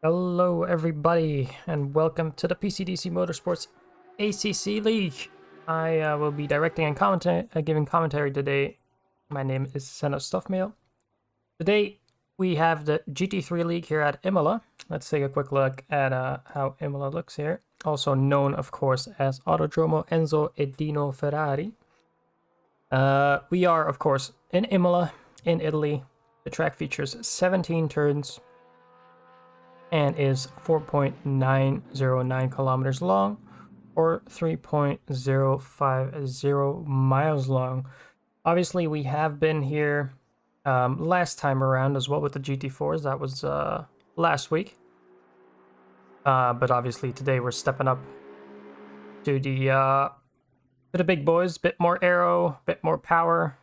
Hello, everybody, and welcome to the PCDC Motorsports ACC League. I will be directing and giving commentary today. My name is Senna Stuffmail. Today, we have the GT3 League here at Imola. Let's take a quick look at how Imola looks here. Also known, of course, as Autodromo Enzo Edino Ferrari. We are, of course, in Imola, in Italy. The track features 17 turns and is 4.909 kilometers long or 3.050 miles long. Obviously, we have been here last time around as well with the GT4s. That was last week. But obviously today we're stepping up to the big boys. Bit more aero, bit more power,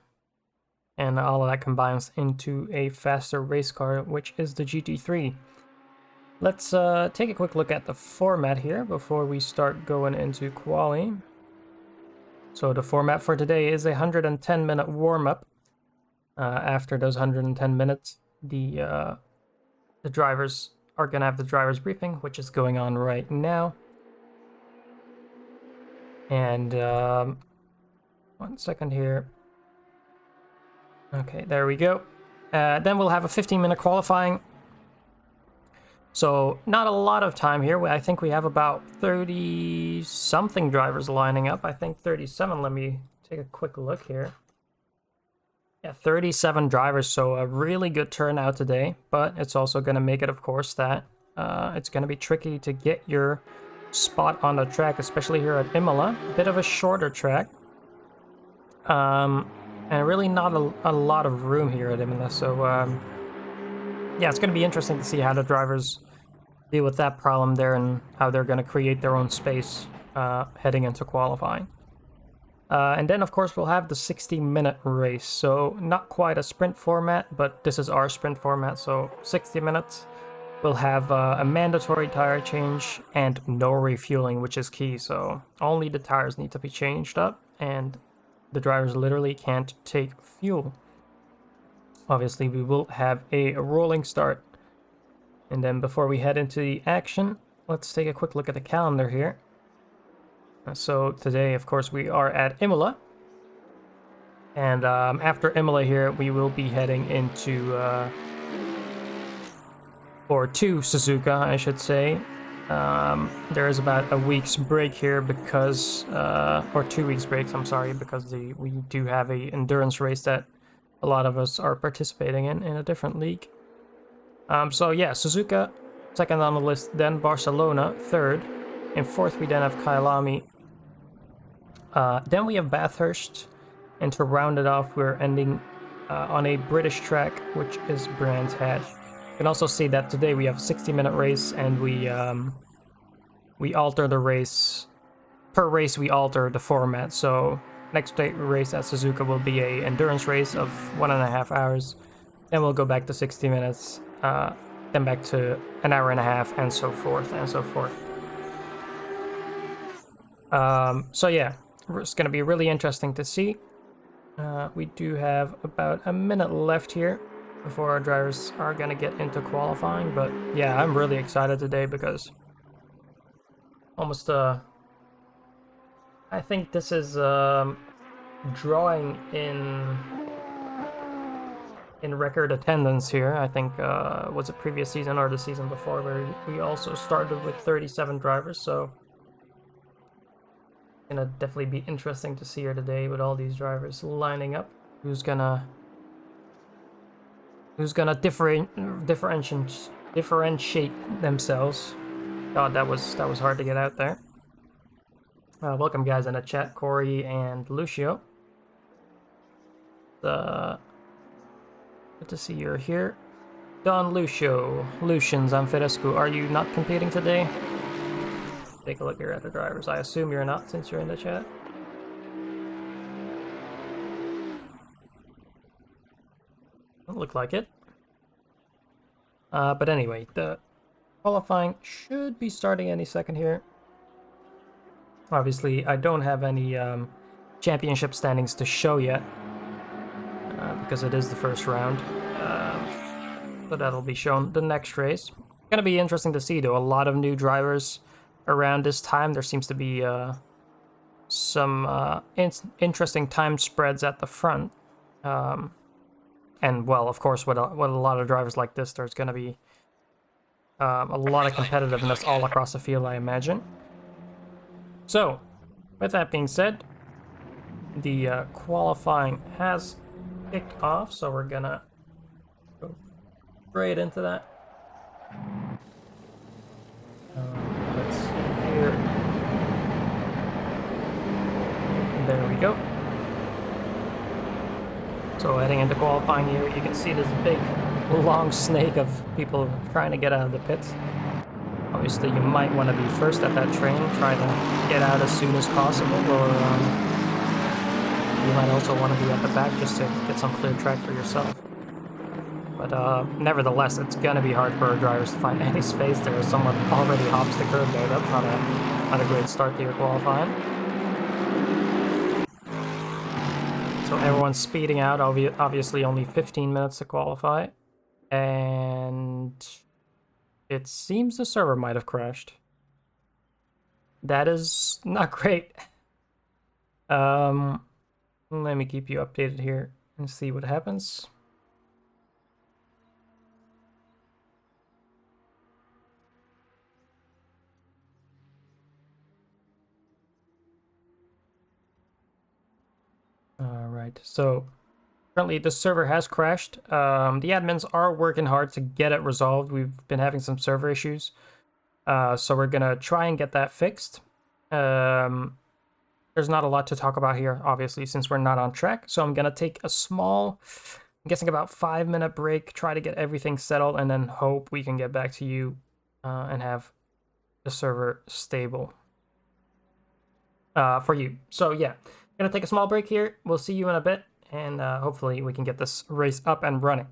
and all of that combines into a faster race car, which is the GT3. Let's take a quick look at the format here before we start going into quali. So the format for today is a 110-minute warm-up. After those 110 minutes, the drivers are going to have the driver's briefing, which is going on right now. And 1 second here. Okay, there we go. Then we'll have a 15-minute qualifying. So not a lot of time here. I think we have about 30-something drivers lining up. I think 37. Let me take a quick look here. Yeah, 37 drivers, so a really good turnout today. But it's also going to make it, of course, that it's going to be tricky to get your spot on the track, especially here at Imola. A bit of a shorter track. And really not a lot of room here at Imola, so yeah, it's going to be interesting to see how the drivers deal with that problem there and how they're going to create their own space heading into qualifying. And then, of course, we'll have the 60-minute race. So not quite a sprint format, but this is our sprint format. So 60 minutes. We'll have a mandatory tire change and no refueling, which is key. So only the tires need to be changed up, and the drivers literally can't take fuel. Obviously, we will have a rolling start. And then before we head into the action, let's take a quick look at the calendar here. So today, of course, we are at Imola. And after Imola here, we will be heading into, or to Suzuka, I should say. There is about a week's break here because, or 2 weeks breaks, I'm sorry, because we do have a endurance race that a lot of us are participating in a different league. So yeah, Suzuka, second on the list, then Barcelona, third. In fourth, we then have Kyalami. Then we have Bathurst. And to round it off, we're ending on a British track, which is Brands Hatch. You can also see that today we have a 60-minute race, and we alter the race. Per race, we alter the format. So next race at Suzuka will be a endurance race of 1.5 hours. Then we'll go back to 60 minutes, then back to an hour and a half, and so forth, and so forth. So yeah, it's going to be really interesting to see. We do have about a minute left here before our drivers are going to get into qualifying. But yeah, I'm really excited today because almost, I think this is drawing in record attendance here. I think was it previous season or the season before where we also started with 37 drivers, so it's gonna definitely be interesting to see here today with all these drivers lining up. Who's gonna differentiate themselves. God, that was hard to get out there. Welcome guys in the chat, Corey and Lucio. Good to see you're here. Don Lucio, Lucians Amfidescu, are you not competing today? Take a look here at the drivers. I assume you're not since you're in the chat. Doesn't look like it. But anyway, the qualifying should be starting any second here. Obviously, I don't have any championship standings to show yet. Because it is the first round. So that'll be shown the next race. Gonna be interesting to see, though. A lot of new drivers around this time. There seems to be some interesting time spreads at the front. And, well, of course, with a lot of drivers like this, there's gonna be a lot of competitiveness all across the field, I imagine. So, with that being said, the qualifying has kicked off, so we're gonna go straight into that. Let's see here. There we go. So heading into qualifying here, you can see this big, long snake of people trying to get out of the pits. Obviously, you might want to be first at that train, try to get out as soon as possible, or you might also want to be at the back just to get some clear track for yourself. But nevertheless, it's going to be hard for our drivers to find any space there. Someone already hops the curb there. That's not a great start to your qualifying. So everyone's speeding out, obviously only 15 minutes to qualify. And it seems the server might have crashed. That is not great. Let me keep you updated here and see what happens. Alright, so currently the server has crashed. The admins are working hard to get it resolved. We've been having some server issues. So we're gonna try and get that fixed. There's not a lot to talk about here, obviously, since we're not on track. So I'm gonna take a small, I'm guessing about 5-minute break, try to get everything settled, and then hope we can get back to you and have the server stable for you. So yeah, gonna take a small break here. We'll see you in a bit, and hopefully we can get this race up and running.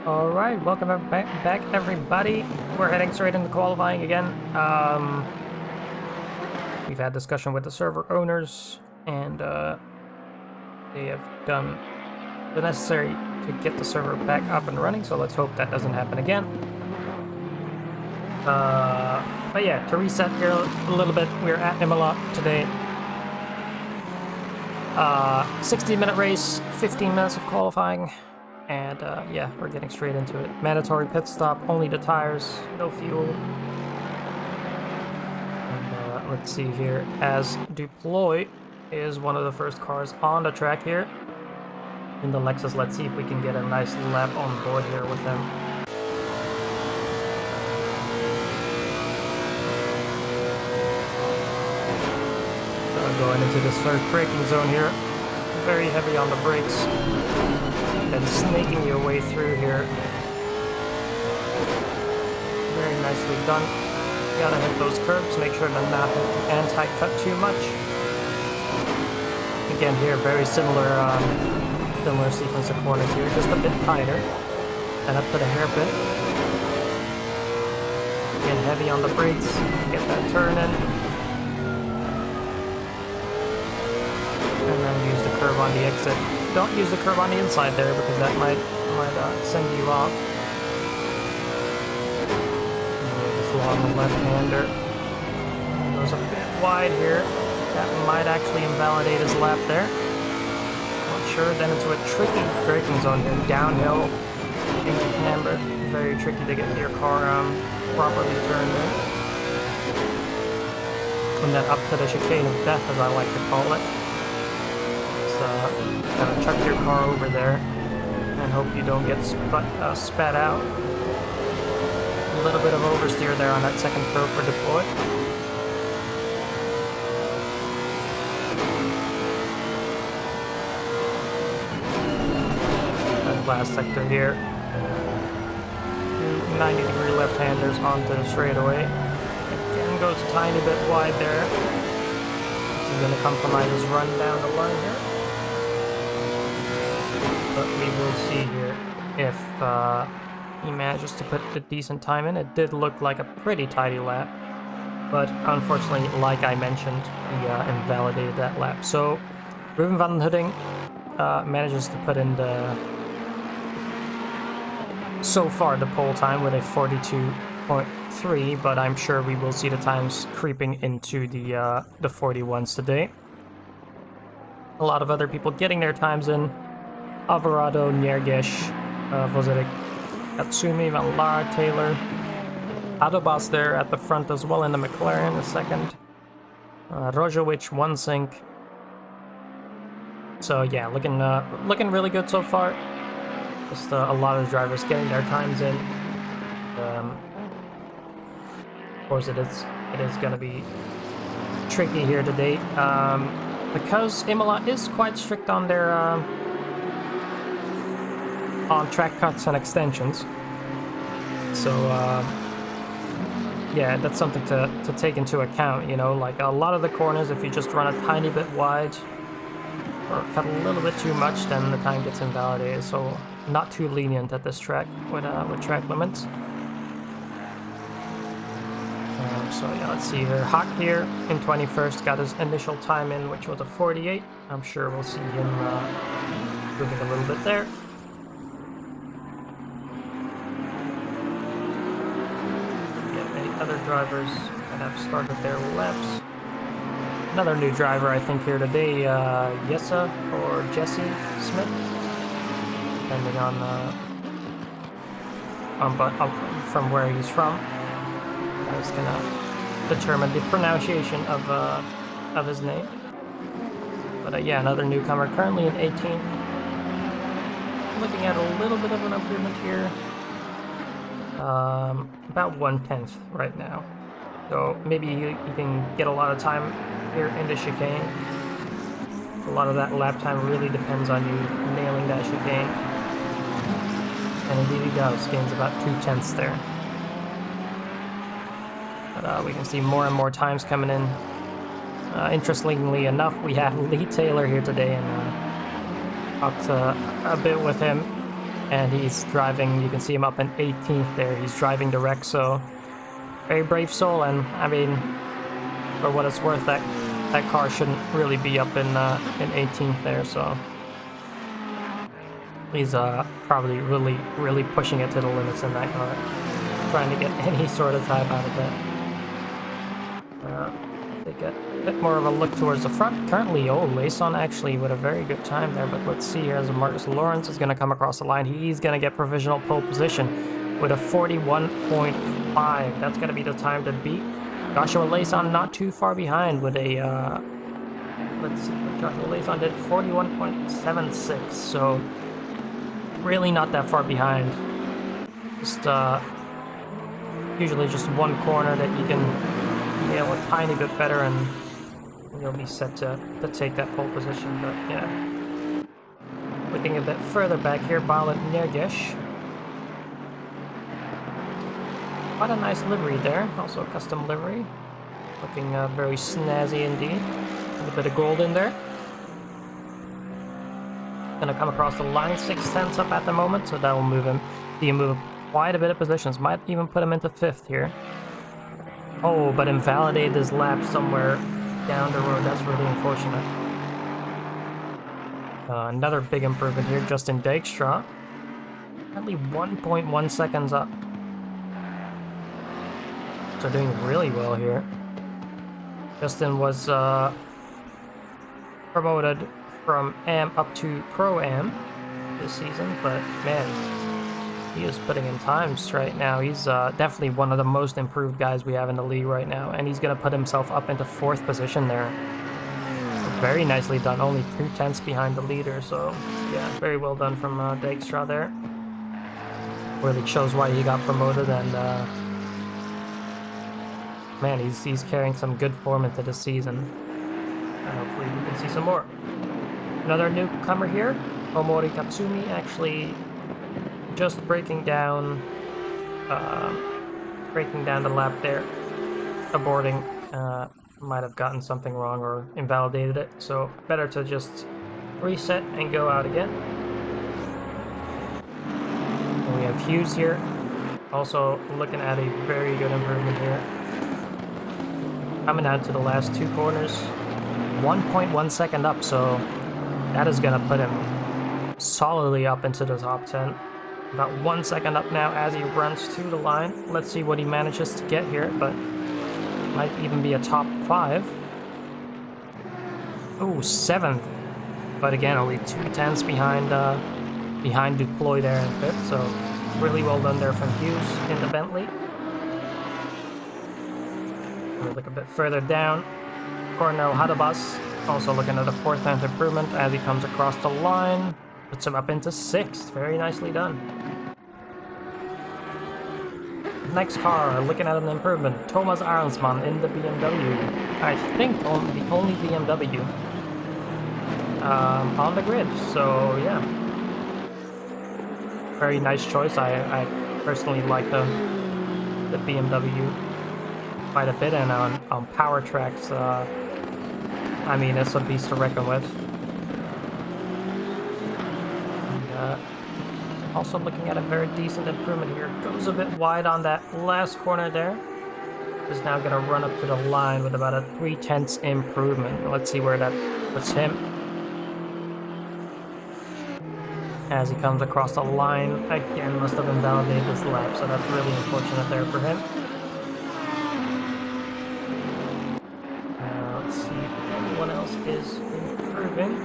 Alright, welcome back everybody. We're heading straight into qualifying again. We've had discussion with the server owners, and they have done the necessary to get the server back up and running, so let's hope that doesn't happen again. But yeah, to reset here a little bit, we're at Imola today. 60-minute race, 15 minutes of qualifying, and yeah, we're getting straight into it. Mandatory pit stop, only the tires, no fuel. And let's see here, as Deploy is one of the first cars on the track here in the Lexus. Let's see if we can get a nice lap on board here with him. Going into this first braking zone here, very heavy on the brakes, and snaking your way through here. Very nicely done. You gotta hit those curbs, make sure to not hit the anti-cut too much. Again here, very similar sequence of corners here, just a bit tighter, and up to the hairpin. Again, heavy on the brakes, get that turn in. And then use the curve on the exit. Don't use the curve on the inside there because that might send you off. And this long left-hander goes a bit wide here. That might actually invalidate his lap there. Not sure. Then into a tricky braking zone here. Downhill, into camber. Very tricky to get your car properly turned in. And then up to the chicane of death, as I like to call it. Kind of chuck your car over there and hope you don't get spat out. A little bit of oversteer there on that second curve for Deploy. And last sector here. 90-degree left-handers onto the straightaway. Again, goes a tiny bit wide there. He's going to compromise his run down the line here. But we will see here if he manages to put a decent time in. It did look like a pretty tidy lap, but unfortunately, like I mentioned, he invalidated that lap. So Ruben van den Hudding manages to put in so far the pole time with a 42.3, but I'm sure we will see the times creeping into the 41s today. A lot of other people getting their times in. Alvarado, Niergesh, Vozerik, Katsumi, Van Laar, Taylor, Adobas there at the front as well in the McLaren, the second. Rojovic, one sync. So yeah, looking really good so far. Just a lot of drivers getting their times in. Of course, it is going to be tricky here today because Imola is quite strict on their on track cuts and extensions. So yeah, that's something to take into account, you know, like a lot of the corners, if you just run a tiny bit wide or cut a little bit too much, then the time gets invalidated. So not too lenient at this track with track limits. So yeah, let's see here. Hawk here in 21st got his initial time in, which was a 48. I'm sure we'll see him moving a little bit there. Other drivers that have started their laps. Another new driver, I think, here today, Yessa or Jesse Smith, depending on from where he's from. I was gonna determine the pronunciation of his name. But yeah, another newcomer, currently in 18th. Looking at a little bit of an improvement here. About 1/10 right now. So maybe you can get a lot of time here in the chicane. A lot of that lap time really depends on you nailing that chicane. And indeed he does, gains about 2/10 there. But we can see more and more times coming in. Interestingly enough, we have Lee Taylor here today, and talked a bit with him. And he's driving, you can see him up in 18th there. He's driving direct, so very brave soul. And I mean, for what it's worth, that car shouldn't really be up in 18th there, so he's probably really pushing it to the limits in that car, trying to get any sort of time out of it. Take a bit more of a look towards the front. Currently, Layson actually with a very good time there, but let's see here as Marcus Lawrence is going to come across the line. He's going to get provisional pole position with a 41.5. That's going to be the time to beat. Joshua Layson not too far behind with a, let's see, Joshua Layson did 41.76, so really not that far behind. Just, usually just one corner that you can nail a tiny bit better and you'll be set to take that pole position, but yeah. Looking a bit further back here, Balan Nergesh. Quite a nice livery there, also a custom livery. Looking very snazzy indeed. A bit of gold in there. Gonna come across the line, 6/10 up at the moment, so that will move him. See him move quite a bit of positions, might even put him into 5th here. Oh, but invalidated his lap somewhere down the road, that's really unfortunate. Another big improvement here, Justin Dijkstra. Only 1.1 seconds up. So doing really well here. Justin was promoted from Am up to Pro Am this season, but man, he is putting in times right now. He's definitely one of the most improved guys we have in the league right now, and he's going to put himself up into 4th position there. So very nicely done, only 2/10 behind the leader, so yeah, very well done from Dijkstra there. Really shows why he got promoted, and man, he's carrying some good form into the season. And hopefully we can see some more. Another newcomer here, Omori Katsumi, actually just breaking down the lap there, aborting. Might have gotten something wrong or invalidated it, so better to just reset and go out again. And we have Hughes here, also looking at a very good improvement here. Coming out to the last 2 corners, 1.1 second up, so that is going to put him solidly up into the top 10. About 1 second up now as he runs to the line. Let's see what he manages to get here, but might even be a top 5. Oh, 7th. But again, only 2/10 behind Duploy there in 5th, so really well done there from Hughes in the Bentley. We'll look a bit further down. Cornel Hadabas also looking at a 4th improvement as he comes across the line. Puts him up into 6th. Very nicely done. Next car, looking at an improvement. Thomas Arnsman in the BMW. I think the only BMW on the grid. So yeah, very nice choice. I personally like the BMW quite a bit, and on power tracks, I mean, it's a beast to reckon with. And, also looking at a very decent improvement here. Goes a bit wide on that last corner there. Is now going to run up to the line with about a 3/10 improvement. Let's see where that puts him. As he comes across the line, again, must have invalidated this lap, so that's really unfortunate there for him. Let's see if anyone else is improving.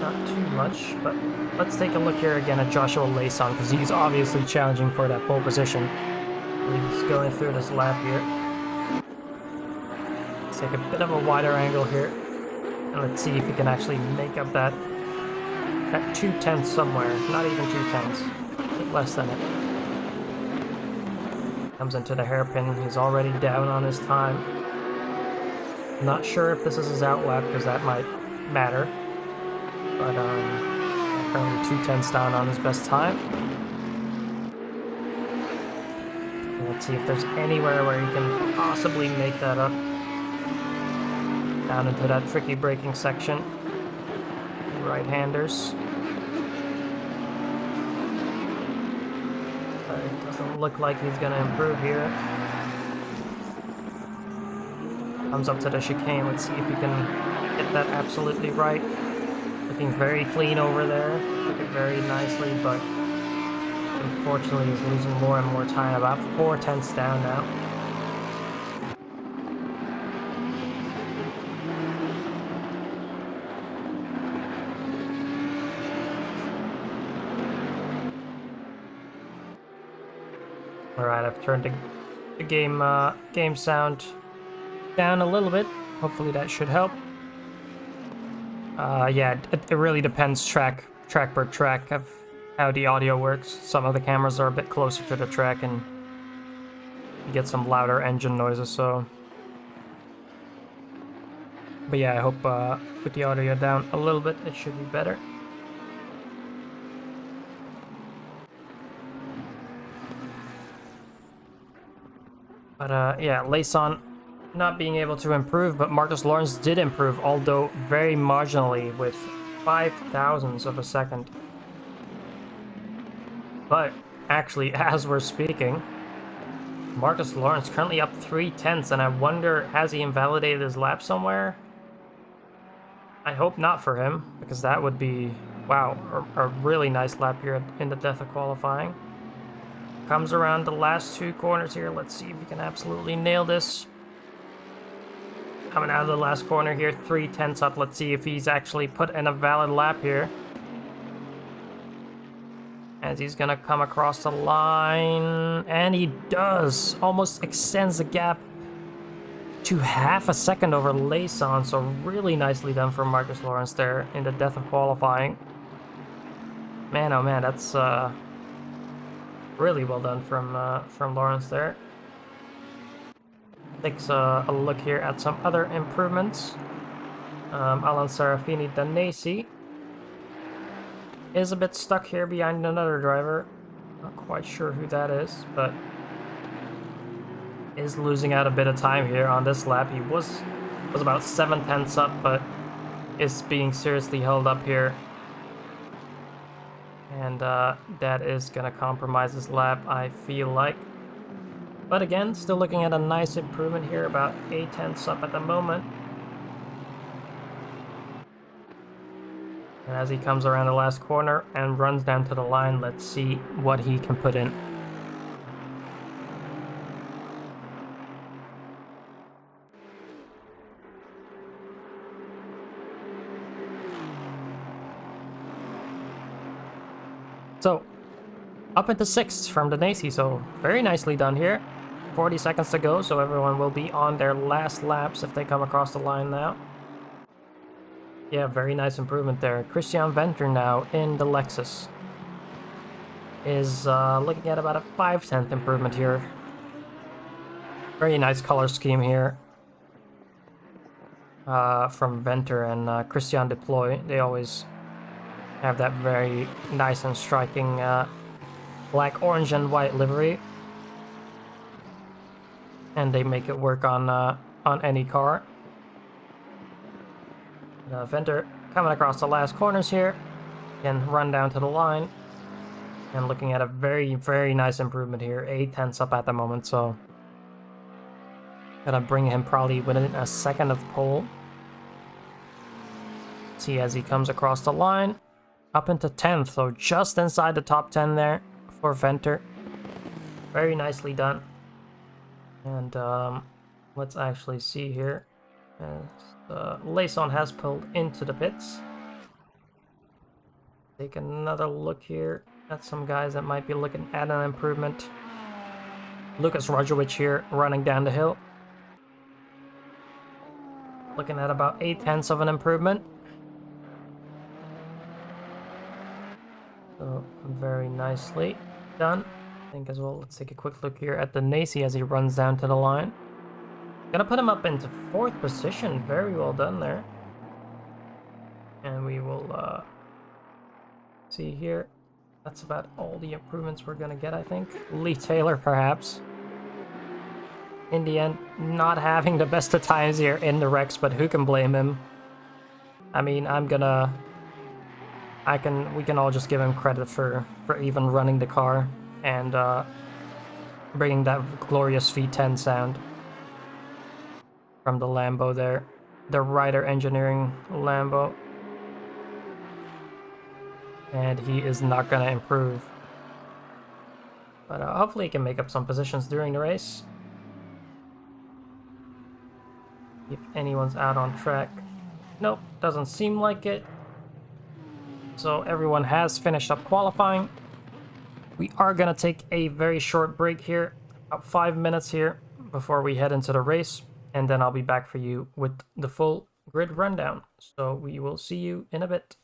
Not too much, but let's take a look here again at Joshua Layson, because he's obviously challenging for that pole position. He's going through this lap here. Let's take a bit of a wider angle here, and let's see if he can actually make up that 2/10 somewhere. Not even 2/10, a bit less than it. Comes into the hairpin. He's already down on his time. Not sure if this is his out lap, because that might matter. But currently 2/10 down on his best time. Let's see if there's anywhere where he can possibly make that up. Down into that tricky braking section. Right-handers. it doesn't look like he's gonna improve here. Comes up to the chicane. Let's see if he can get that absolutely right. Looking very clean over there. Took it very nicely, but unfortunately he's losing more and more time. About 4/10 down now. Alright, I've turned the game sound down a little bit. Hopefully that should help. Yeah, it really depends track per track of how the audio works. Some of the cameras are a bit closer to the track and you get some louder engine noises, so... But yeah, I hope with the audio down a little bit, it should be better. But yeah, Layson not being able to improve, but Marcus Lawrence did improve, although very marginally with 0.005 of a second. But actually, as we're speaking, Marcus Lawrence currently up 0.3, and I wonder, has he invalidated his lap somewhere? I hope not for him, because that would be, wow, a really nice lap here in the death of qualifying. Comes around the last two corners here. Let's see if he can absolutely nail this. Coming out of the last corner here, 0.3 up. Let's see if he's actually put in a valid lap here. As he's gonna come across the line, and he does. Almost extends the gap to half a second over Layson, so really nicely done for Marcus Lawrence there in the death of qualifying. Man, oh man, that's really well done from Lawrence there. Takes a look here at some other improvements. Alan Serafini Danesi is a bit stuck here behind another driver. Not quite sure who that is, but is losing out a bit of time here on this lap. He was about 0.7 up, but is being seriously held up here. And that is gonna compromise his lap, I feel like. But again, still looking at a nice improvement here, about 0.8 up at the moment. And as he comes around the last corner and runs down to the line, let's see what he can put in. So, up into 6th from Danesi, so very nicely done here. 40 seconds to go, so everyone will be on their last laps if they come across the line now. Yeah, very nice improvement there. Christian Venter now in the Lexus is looking at about a 0.5 improvement here. Very nice color scheme here from Venter and Christian Deploy. They always have that very nice and striking black, orange, and white livery, and they make it work on any car. Venter coming across the last corners here, can run down to the line, and looking at a very, very nice improvement here. 0.8 up at the moment, so gonna bring him probably within a second of pole. See as he comes across the line, up into 10th, so just inside the top 10 there for Venter. Very nicely done. And let's actually see here. Layson has pulled into the pits. Take another look here at some guys that might be looking at an improvement. Lucas Rojovic here running down the hill. Looking at about 0.8 of an improvement. So very nicely done, I think, as well. Let's take a quick look here at Danesi as he runs down to the line. Gonna put him up into 4th position. Very well done there. And we will see here. That's about all the improvements we're gonna get, I think. Lee Taylor, perhaps. In the end, not having the best of times here in the wrecks, but who can blame him? I mean, we can all just give him credit for even running the car and bringing that glorious V10 sound from the Lambo there. The Ryder Engineering Lambo. And he is not going to improve. But hopefully he can make up some positions during the race. If anyone's out on track. Nope, doesn't seem like it. So everyone has finished up qualifying. We are going to take a very short break here, about 5 minutes here, before we head into the race. And then I'll be back for you with the full grid rundown. So we will see you in a bit.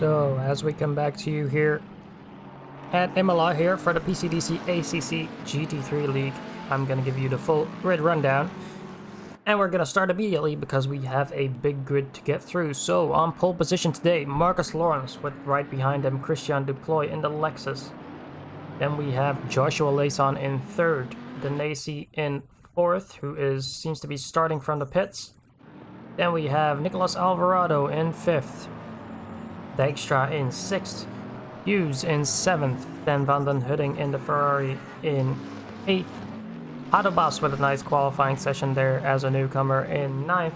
So, as we come back to you here at Imola here for the PCDC ACC GT3 League, I'm going to give you the full grid rundown. And we're going to start immediately because we have a big grid to get through. So, on pole position today, Marcus Lawrence, with right behind him Christian Duploy in the Lexus. Then we have Joshua Layson in third, Denasi in fourth, who seems to be starting from the pits. Then we have Nicolas Alvarado in fifth, Dijkstra in sixth, Hughes in seventh, then Van den Hudding in the Ferrari in eighth, Hadobas with a nice qualifying session there as a newcomer in ninth,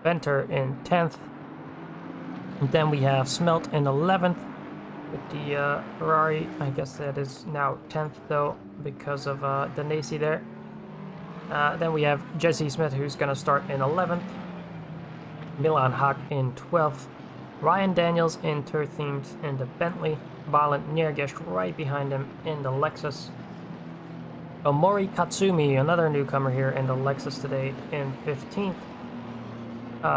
Venter in 10th, and then we have Smelt in 11th with the Ferrari. I guess that is now 10th though because of Denasi there. Then we have Jesse Smith, who's going to start in 11th, Milan Haak in 12th, Ryan Daniels in 13th in the Bentley, Balint Niergesh right behind him in the Lexus, Omori Katsumi, another newcomer here in the Lexus today, in 15th,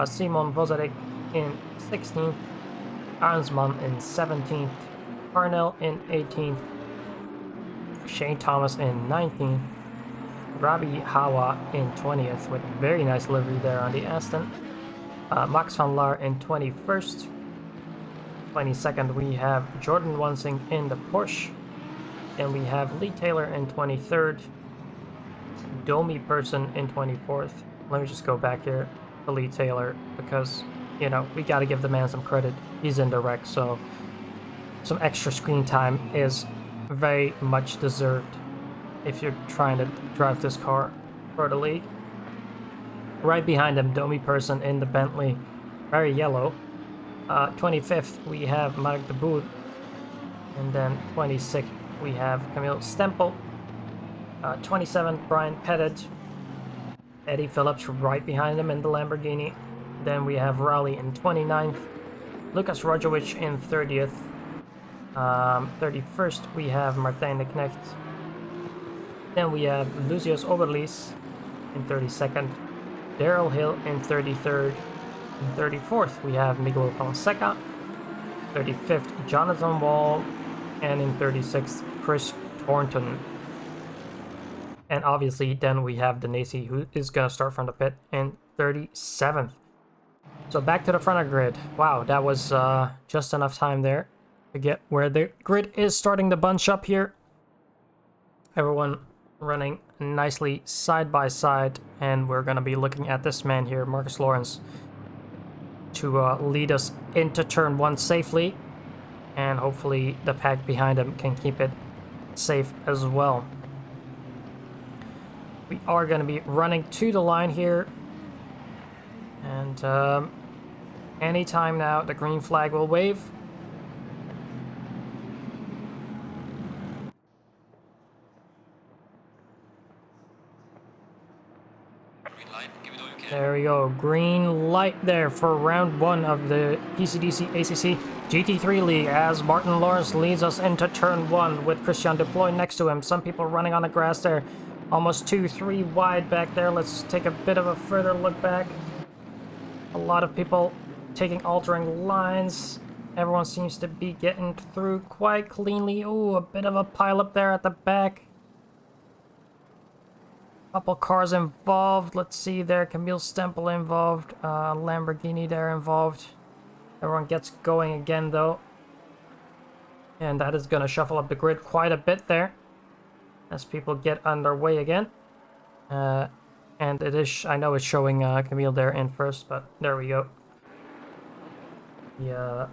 Simon Vozarik in 16th, Arnsman in 17th, Parnell in 18th, Shane Thomas in 19th, Rabi Hawa in 20th with a very nice livery there on the Aston, Max van Laar in 21st, 22nd we have Jordan Wansing in the Porsche, and we have Lee Taylor in 23rd, Domi Person in 24th. Let me just go back here to Lee Taylor because, you know, we got to give the man some credit. He's in the wreck, so some extra screen time is very much deserved if you're trying to drive this car for the league. Right behind him, Domi Person in the Bentley, very yellow. 25th, we have Mark de Boer, and then 26th, we have Camille Stempel. 27th, Brian Pettit. Eddie Phillips right behind him in the Lamborghini. Then we have Raleigh in 29th. Lucas Rojovic in 30th. 31st, we have Martijn de Knecht. Then we have Lucius Oberlies in 32nd. Daryl Hill in 33rd. In 34th, we have Miguel Fonseca. 35th, Jonathan Wall. And in 36th, Chris Thornton. And obviously, then we have Denasi, who is going to start from the pit in 37th. So back to the front of the grid. Wow, that was just enough time there to get where the grid is starting to bunch up here. Everyone running nicely side by side. And we're going to be looking at this man here, Marcus Lawrence, to lead us into turn one safely. And hopefully the pack behind him can keep it safe as well. We are going to be running to the line here. And anytime now, the green flag will wave. There we go, green light there for round one of the PCDC ACC GT3 League as Martin Lawrence leads us into turn one with Christian Duploy next to him. Some people running on the grass there, almost 2-3 wide back there. Let's take a bit of a further look back. A lot of people taking altering lines. Everyone seems to be getting through quite cleanly. Ooh, a bit of a pileup there at the back. Couple cars involved. Let's see there. Camille Stempel involved. Lamborghini there involved. Everyone gets going again though. And that is going to shuffle up the grid quite a bit there as people get underway again. And it is, I know it's showing Camille there in first, but there we go. The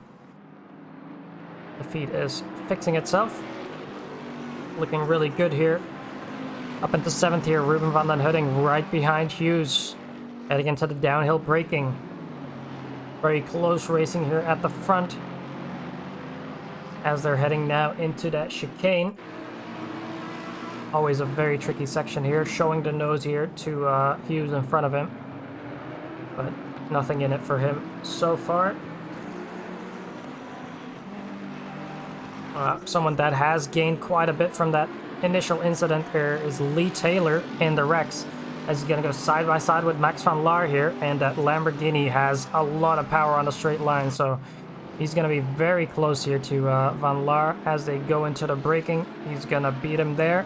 feed is fixing itself. Looking really good here. Up into 7th here, Ruben van den Hudding right behind Hughes. Heading into the downhill braking. Very close racing here at the front. As they're heading now into that chicane. Always a very tricky section here. Showing the nose here to Hughes in front of him. But nothing in it for him so far. Someone that has gained quite a bit from that initial incident here is Lee Taylor in the Rex, as he's going to go side by side with Max van Laar here, and that Lamborghini has a lot of power on the straight line, so He's going to be very close here to Van Laar as they go into the braking. He's going to beat him there.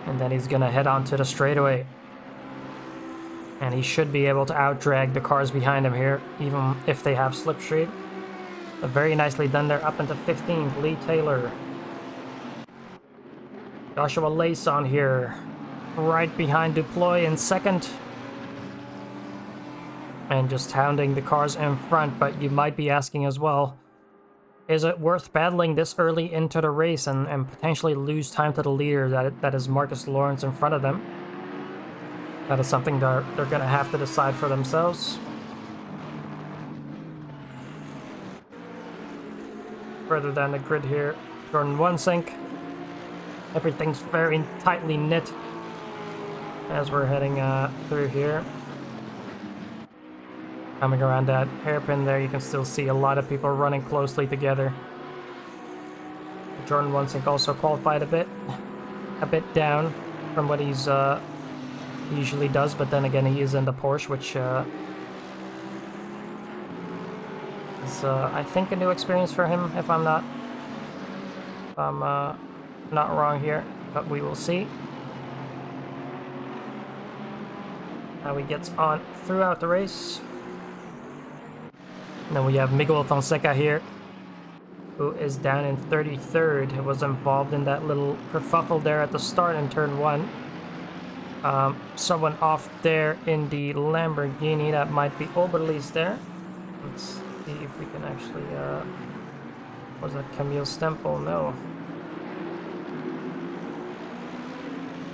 And then he's going to head on to the straightaway. And he should be able to out-drag the cars behind him here, even if they have slipstream. But very nicely done there, up into 15th, Lee Taylor. Joshua Layson here, right behind Duploy in second. And just hounding the cars in front, but you might be asking as well, is it worth battling this early into the race and potentially lose time to the leader that is Marcus Lawrence in front of them? That is something they're going to have to decide for themselves. Further down the grid here, Jordan One-Sink. Everything's very tightly knit as we're heading through here. Coming around that hairpin there, you can still see a lot of people running closely together. Jordan One-Sink also qualified a bit down from what he's he usually does, but then again he is in the Porsche, which is I think a new experience for him, if I'm not wrong here, but we will see how he gets on throughout the race. And then we have Miguel Fonseca here, who is down in 33rd. He was involved in that little kerfuffle there at the start in turn 1. Someone off there in the Lamborghini, that might be Oberlies there. Let's see if we can actually, was that Camille Stempel? No.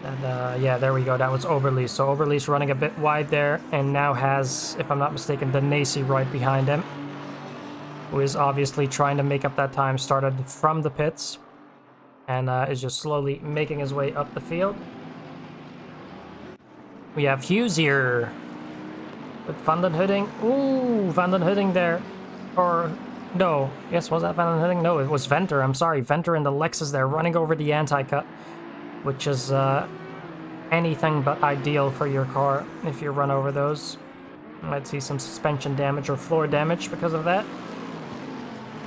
And yeah, there we go, that was Oberlies. So Oberlies running a bit wide there, and now has, if I'm not mistaken, Danesi right behind him, who is obviously trying to make up that time, started from the pits, and is just slowly making his way up the field. We have Hughes here with Van den Hudding. Ooh, Van den Hudding there. Or, no, yes, was that Van den Hudding? No, it was Venter, I'm sorry. Venter in the Lexus there, running over the anti-cut, which is anything but ideal for your car if you run over those. Might see some suspension damage or floor damage because of that.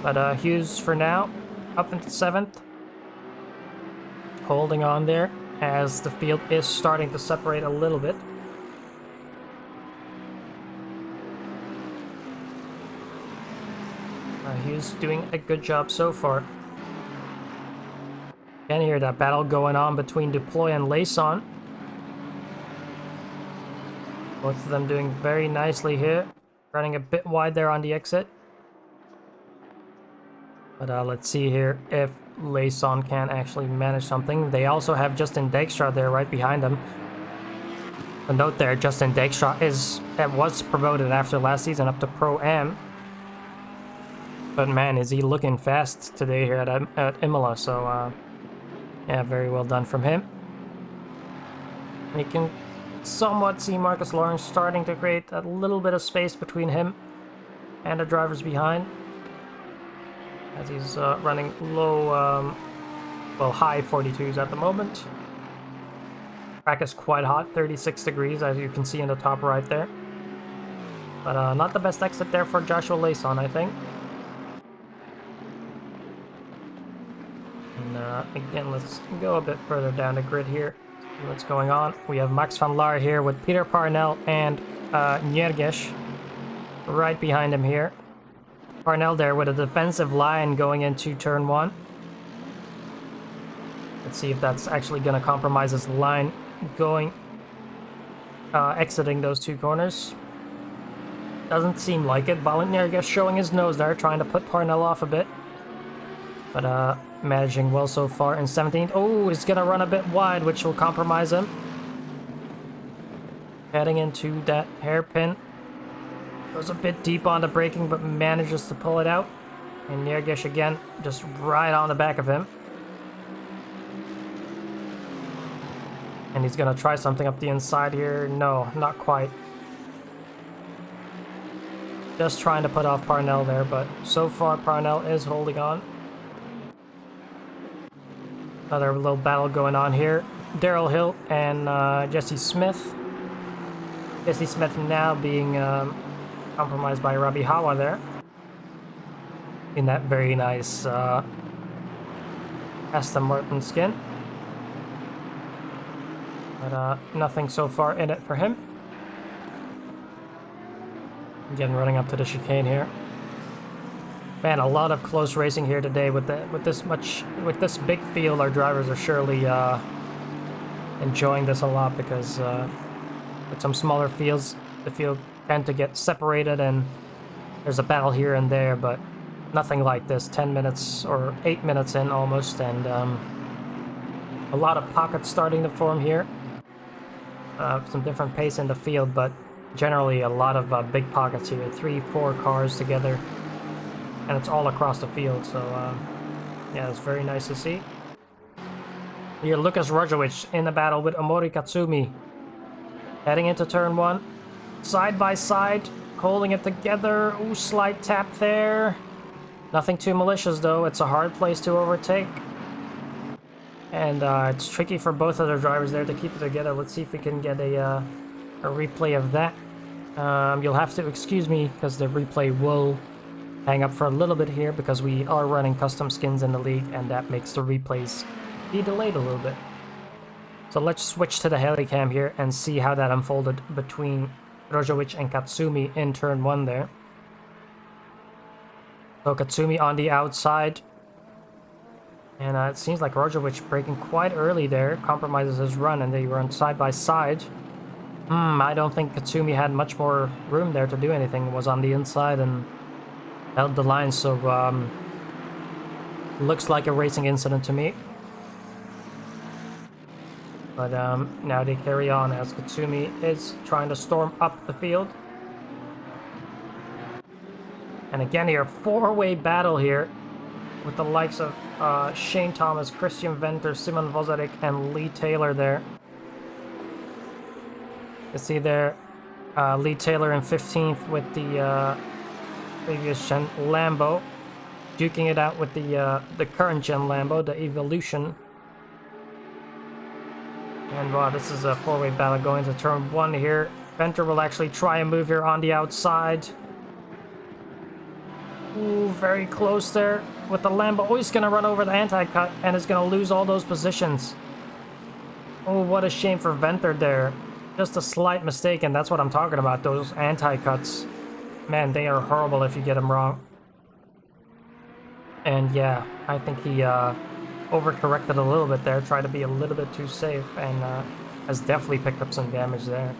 But Hughes for now, up into 7th. Holding on there as the field is starting to separate a little bit. Hughes doing a good job so far. Can hear that battle going on between Duploy and Layson. Both of them doing very nicely here. Running a bit wide there on the exit. But let's see here if Layson can actually manage something. They also have Justin Dijkstra there right behind them. A note there, Justin Dijkstra was promoted after last season up to Pro-Am. But man, is he looking fast today here at Imola. So yeah, very well done from him. You can somewhat see Marcus Lawrence starting to create a little bit of space between him and the drivers behind, as he's running low, well, high 42s at the moment. Track is quite hot, 36 degrees, as you can see in the top right there. But not the best exit there for Joshua Layson, I think. And again, let's go a bit further down the grid here, see what's going on. We have Max van Laar here with Peter Parnell and Njergic right behind him here. Parnell there with a defensive line going into turn 1. Let's see if that's actually going to compromise his line going, exiting those two corners. Doesn't seem like it. Njergic showing his nose there, trying to put Parnell off a bit. But managing well so far in 17th. Oh, he's going to run a bit wide, which will compromise him. Heading into that hairpin. Goes a bit deep on the braking, but manages to pull it out. And Njergic again, just right on the back of him. And he's going to try something up the inside here. No, not quite. Just trying to put off Parnell there, but so far Parnell is holding on. Another little battle going on here. Daryl Hill and Jesse Smith. Jesse Smith now being compromised by Rabi Hawa there. In that very nice Aston Martin skin. But nothing so far in it for him. Again, running up to the chicane here. Man, a lot of close racing here today with this big field. Our drivers are surely enjoying this a lot because with some smaller fields, the field tend to get separated and there's a battle here and there, but nothing like this. 10 minutes or 8 minutes in almost, and a lot of pockets starting to form here. Some different pace in the field, but generally a lot of big pockets here. 3-4 cars together, and it's all across the field, so yeah, it's very nice to see. Here, Lukas Rojovic in the battle with Omori Katsumi. Heading into turn 1. Side by side, holding it together. Ooh, slight tap there. Nothing too malicious, though. It's a hard place to overtake. And it's tricky for both of their drivers there to keep it together. Let's see if we can get a replay of that. You'll have to excuse me, because the replay will hang up for a little bit here, because we are running custom skins in the league, and that makes the replays be delayed a little bit. So let's switch to the helicam here and see how that unfolded between Rojovic and Katsumi in turn 1 there. So Katsumi on the outside. And it seems like Rojovic braking quite early there, compromises his run, and they run side by side. I don't think Katsumi had much more room there to do anything. It was on the inside and held the line, so looks like a racing incident to me. But now they carry on as Katsumi is trying to storm up the field. And again here, 4-way battle here with the likes of Shane Thomas, Christian Venter, Simon Vozarik, and Lee Taylor there. You see there, Lee Taylor in 15th with the previous gen Lambo, duking it out with the current gen Lambo, the Evolution. And wow, this is a 4-way battle going to turn 1 here. Venter will actually try a move here on the outside. Ooh, very close there with the Lambo. Oh, he's going to run over the anti-cut and is going to lose all those positions. Oh, what a shame for Venter there. Just a slight mistake, and that's what I'm talking about, those anti-cuts. Man, they are horrible if you get them wrong. And yeah, I think he overcorrected a little bit there, tried to be a little bit too safe, and has definitely picked up some damage there.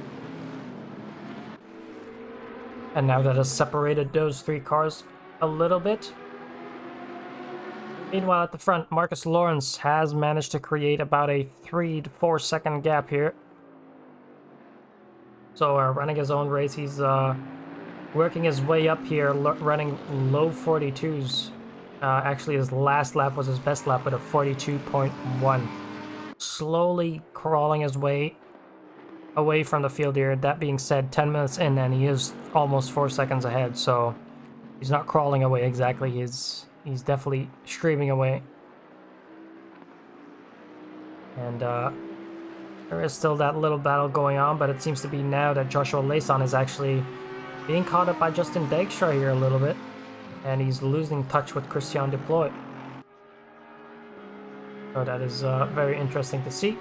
And now that has separated those 3 cars a little bit. Meanwhile, at the front, Marcus Lawrence has managed to create about a 3 to 4 second gap here. So running his own race, he's working his way up here, running low 42s. Actually, his last lap was his best lap with a 42.1. Slowly crawling his way away from the field here. That being said, 10 minutes in and he is almost 4 seconds ahead, so he's not crawling away exactly. He's definitely streaming away. And there is still that little battle going on, but it seems to be now that Joshua Layson is actually being caught up by Justin Dijkstra here a little bit. And he's losing touch with Christian Deploy. So that is very interesting to see.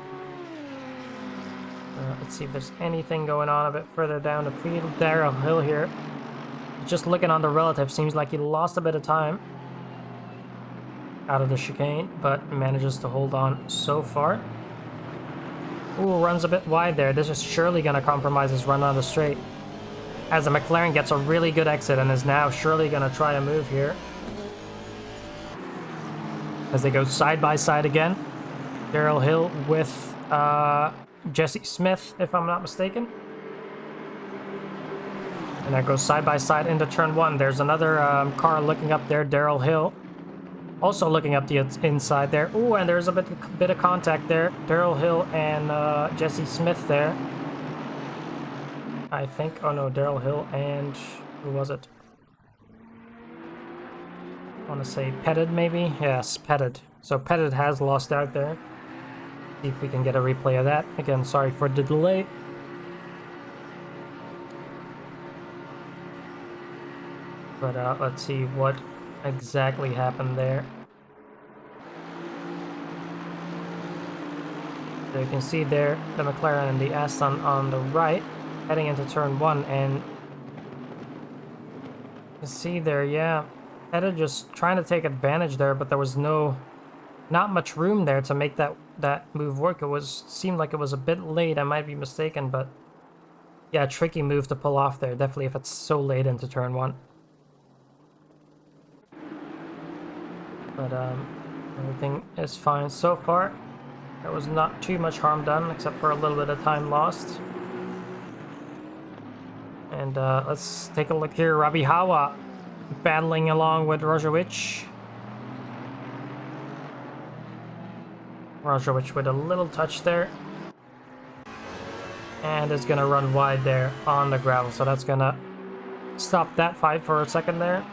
Let's see if there's anything going on a bit further down the field. Daryl Hill here. Just looking on the relative, seems like he lost a bit of time out of the chicane, but manages to hold on so far. Ooh, runs a bit wide there. This is surely going to compromise his run on the straight, as the McLaren gets a really good exit and is now surely going to try a move here. As they go side by side again. Daryl Hill with Jesse Smith, if I'm not mistaken. And that goes side by side into turn 1. There's another car looking up there, Daryl Hill. Also looking up the inside there. Ooh, and there's a bit of contact there. Daryl Hill and Jesse Smith there. I think, oh no, Daryl Hill and, who was it? I want to say Pettit maybe? Yes, Pettit. So Pettit has lost out there. See if we can get a replay of that. Again, sorry for the delay. But let's see what exactly happened there. So you can see there the McLaren and the Aston on the right, heading into turn 1, and you can see there, yeah, Edda just trying to take advantage there, but there was not much room there to make that move work. Seemed like it was a bit late. I might be mistaken, but yeah, tricky move to pull off there. Definitely if it's so late into turn 1. But everything is fine so far. There was not too much harm done, except for a little bit of time lost. And let's take a look here. Rabi Hawa battling along with Rojovic. Rojovic with a little touch there. And is going to run wide there on the gravel. So that's going to stop that fight for a second there.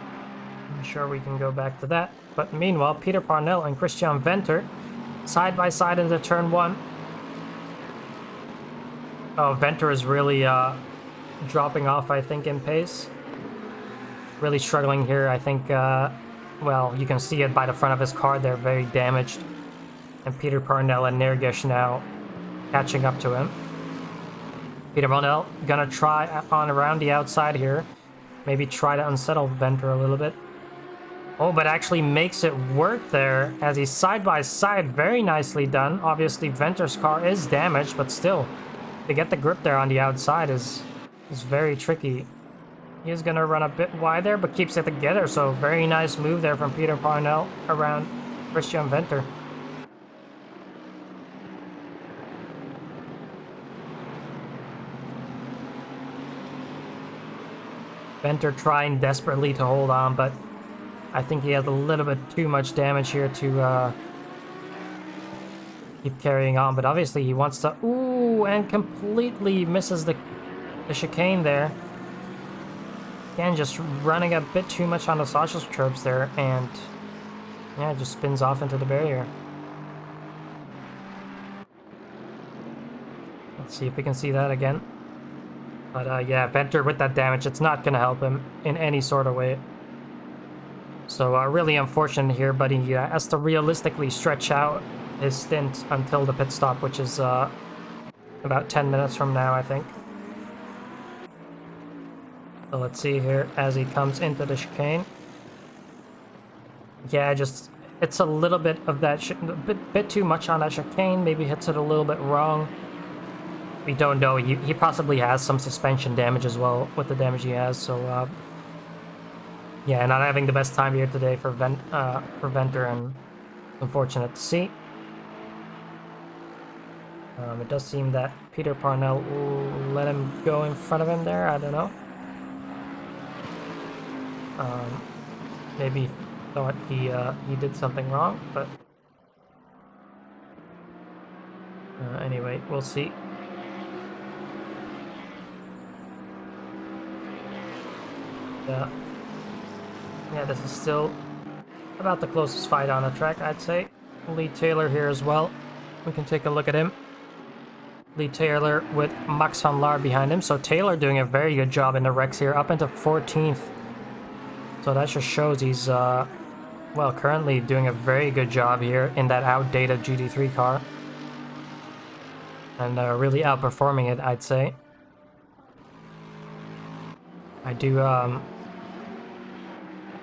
I'm sure we can go back to that. But meanwhile, Peter Parnell and Christian Venter side by side into turn 1. Oh, Venter is really dropping off, I think, in pace. Really struggling here, I think. Well, you can see it by the front of his car. They're very damaged. And Peter Parnell and Nergish now catching up to him. Peter Parnell gonna try on around the outside here. Maybe try to unsettle Venter a little bit. Oh, but actually makes it work there as he's side by side. Very nicely done. Obviously, Venter's car is damaged, but still, to get the grip there on the outside is very tricky. He's gonna run a bit wide there, but keeps it together. So very nice move there from Peter Parnell around Christian Venter. Venter trying desperately to hold on, but I think he has a little bit too much damage here to keep carrying on. But obviously he wants to... Ooh, and completely misses the chicane there. Again, just running a bit too much on the sausage curbs there, and yeah, just spins off into the barrier. Let's see if we can see that again. But yeah, Venter with that damage, it's not going to help him in any sort of way. So really unfortunate here, but he has to realistically stretch out his stint until the pit stop, which is about 10 minutes from now, I think. So let's see here as he comes into the chicane. Yeah, just it's a little bit of that, bit too much on that chicane. Maybe hits it a little bit wrong. We don't know. He possibly has some suspension damage as well with the damage he has. So yeah, not having the best time here today for Venter, and unfortunate to see. It does seem that Peter Parnell let him go in front of him there. I don't know. Maybe thought he did something wrong, but anyway, we'll see. Yeah, this is still about the closest fight on the track, I'd say. Lee Taylor here as well. We can take a look at him. Lee Taylor with Max van Laar behind him. So Taylor doing a very good job in the wrecks here, up into 14th. So that just shows he's, well, currently doing a very good job here in that outdated GT3 car. And really outperforming it, I'd say. I do,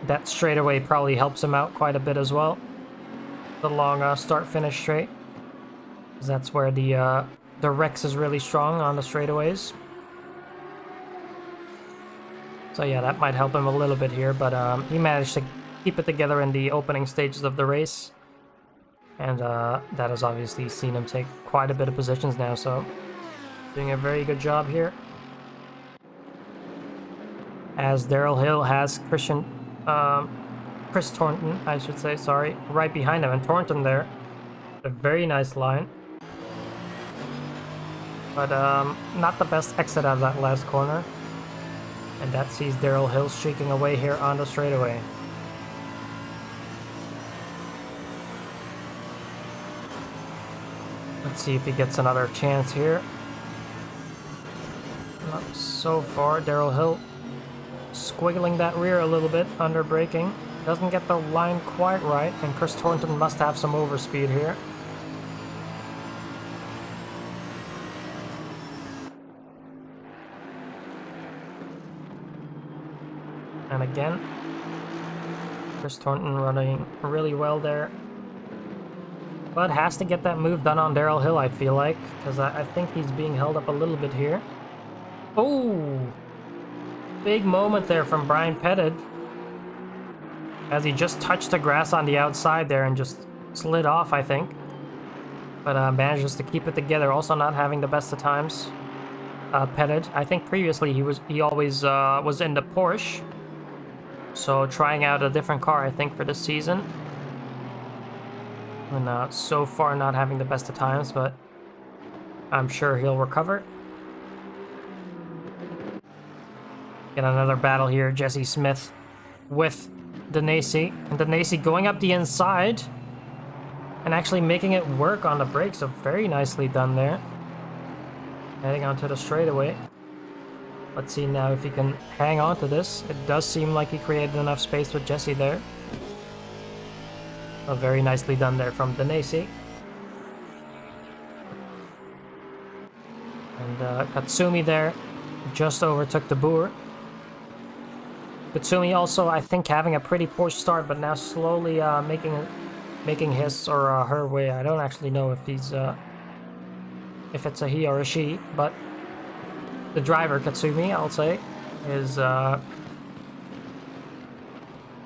that straightaway probably helps him out quite a bit as well. The long start-finish straight. Because that's where the Rex is really strong on the straightaways. So yeah, that might help him a little bit here, but he managed to keep it together in the opening stages of the race. And that has obviously seen him take quite a bit of positions now, so doing a very good job here. As Daryl Hill has Chris Thornton, I should say, sorry, right behind him, and Thornton there, a very nice line. But not the best exit out of that last corner. And that sees Daryl Hill streaking away here on the straightaway. Let's see if he gets another chance here. Not so far. Daryl Hill squiggling that rear a little bit under braking. Doesn't get the line quite right, and Chris Thornton must have some overspeed here. And again, Chris Thornton running really well there. But has to get that move done on Darrell Hill, I feel like, because I think he's being held up a little bit here. Oh! Big moment there from Brian Pettit, as he just touched the grass on the outside there and just slid off, I think. But manages to keep it together, also not having the best of times. Pettit, I think previously he always was in the Porsche. So trying out a different car, I think, for this season. And so far not having the best of times, but I'm sure he'll recover. Get another battle here, Jesse Smith with Denesi. And Denesi going up the inside and actually making it work on the brakes, so very nicely done there. Heading onto the straightaway. Let's see now if he can hang on to this. It does seem like he created enough space with Jesse there. Oh, very nicely done there from Denesi. And Katsumi there just overtook the Boer. Katsumi also, I think, having a pretty poor start, but now slowly making his or her way. I don't actually know if he's if it's a he or a she, but the driver, Katsumi, I'll say, is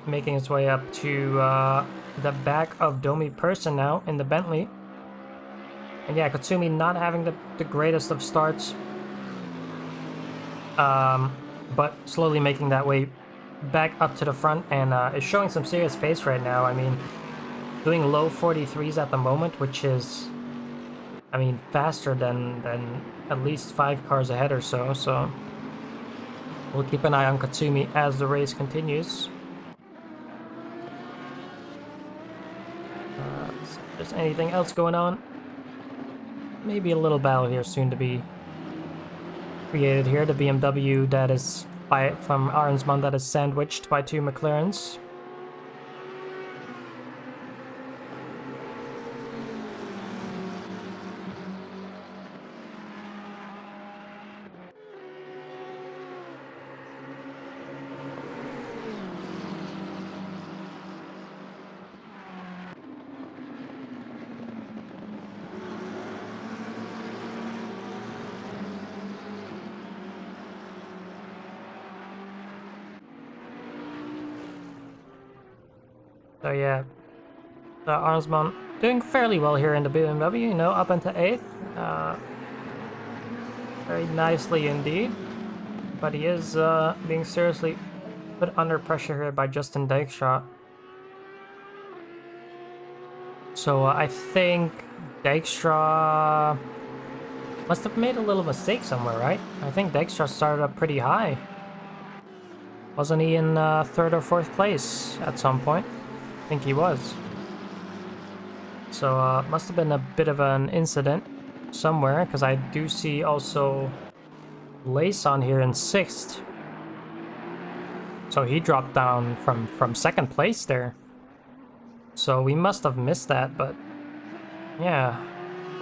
making its way up to the back of Domi Person now in the Bentley. And yeah, Katsumi not having the greatest of starts, but slowly making that way back up to the front, and is showing some serious pace right now. I mean, doing low 43s at the moment, which is, I mean, faster than at least 5 cars ahead or so. So we'll keep an eye on Katsumi as the race continues. If there's anything else going on, maybe a little battle here soon to be created here. The BMW that is from Arnsman that is sandwiched by 2 McLarens. So yeah, Arnsman doing fairly well here in the BMW, you know, up into 8th. Very nicely indeed. But he is being seriously put under pressure here by Justin Dijkstra. So I think Dijkstra must have made a little mistake somewhere, right? I think Dijkstra started up pretty high. Wasn't he in 3rd or 4th place at some point? I think he was. So must have been a bit of an incident somewhere, because I do see also Lace on here in 6th. So he dropped down from 2nd place there. So we must have missed that, but yeah,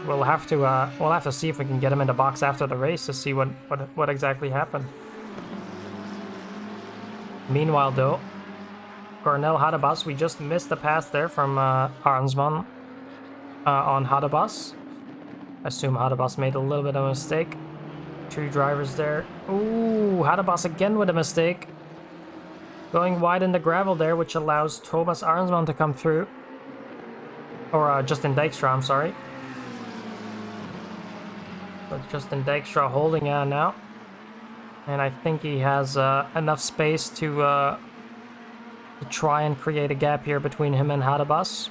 we'll have to see if we can get him in the box after the race to see what exactly happened. Meanwhile, though, Cornel Hadebas, we just missed the pass there from Arnsman on Hadebas. I assume Hadebas made a little bit of a mistake. 2 drivers there. Ooh, Hadebas again with a mistake. Going wide in the gravel there, which allows Thomas Arnsman to come through. Or Justin Dijkstra, I'm sorry. But Justin Dijkstra holding on now. And I think he has enough space to try and create a gap here between him and Hadebas.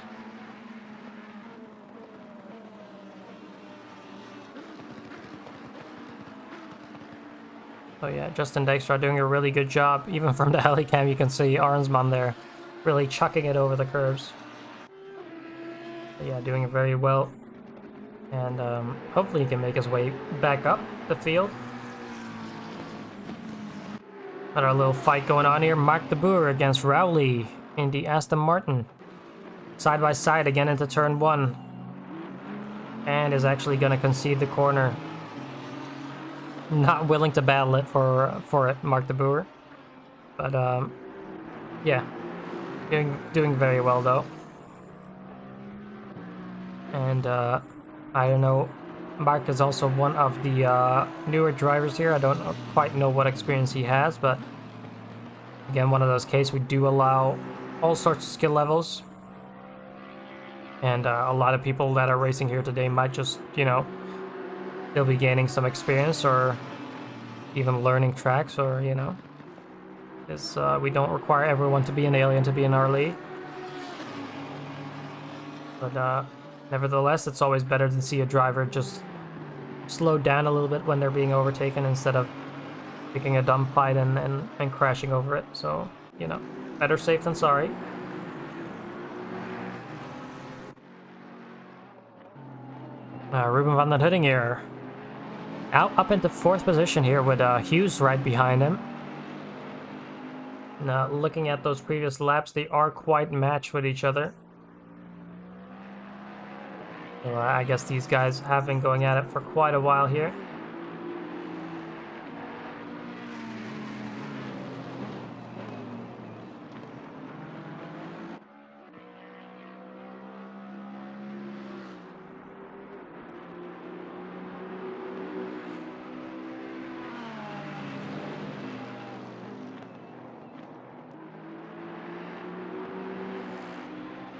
So yeah, Justin Dijkstra doing a really good job. Even from the helicam, you can see Arnsman there really chucking it over the curves. But yeah, doing it very well. And hopefully he can make his way back up the field. Another little fight going on here. Mark de Boer against Rowley in the Aston Martin. Side by side again into turn 1. And is actually going to concede the corner. Not willing to battle it for it, Mark de Boer. But, yeah. Doing very well, though. And, I don't know. Mark is also one of the newer drivers here. I don't quite know what experience he has, but again, one of those cases we do allow all sorts of skill levels. And a lot of people that are racing here today might just, you know, they'll be gaining some experience or even learning tracks, or, you know, we don't require everyone to be an alien to be in our league. But nevertheless, it's always better to see a driver just slow down a little bit when they're being overtaken instead of picking a dumb fight and crashing over it. So, you know, better safe than sorry. Ruben van den Hudding here. Up into 4th position here with Hughes right behind him. Now, looking at those previous laps, they are quite matched with each other. So I guess these guys have been going at it for quite a while here.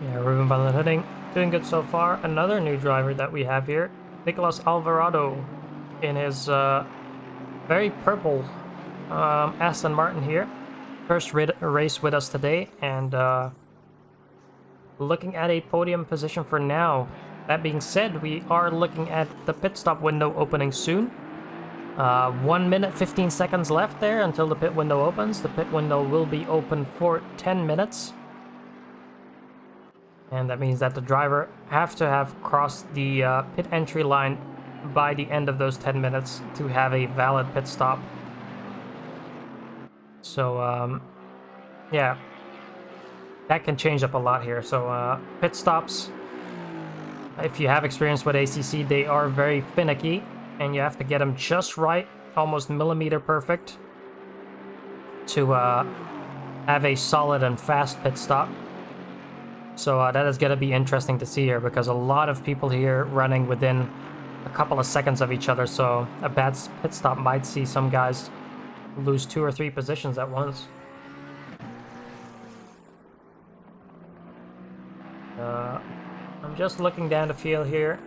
Yeah, Ruben van den Hudding doing good so far. Another new driver that we have here, Nicolas Alvarado, in his very purple Aston Martin here. First race with us today, and looking at a podium position for now. That being said, we are looking at the pit stop window opening soon. 1 minute 15 seconds left there until the pit window opens. The pit window will be open for 10 minutes. And that means that the driver have to have crossed the pit entry line by the end of those 10 minutes to have a valid pit stop. So, yeah, that can change up a lot here. So, pit stops, if you have experience with ACC, they are very finicky, and you have to get them just right, almost millimeter perfect, to have a solid and fast pit stop. So that is going to be interesting to see here, because a lot of people here running within a couple of seconds of each other, so a bad pit stop might see some guys lose 2 or 3 positions at once. I'm just looking down the field here.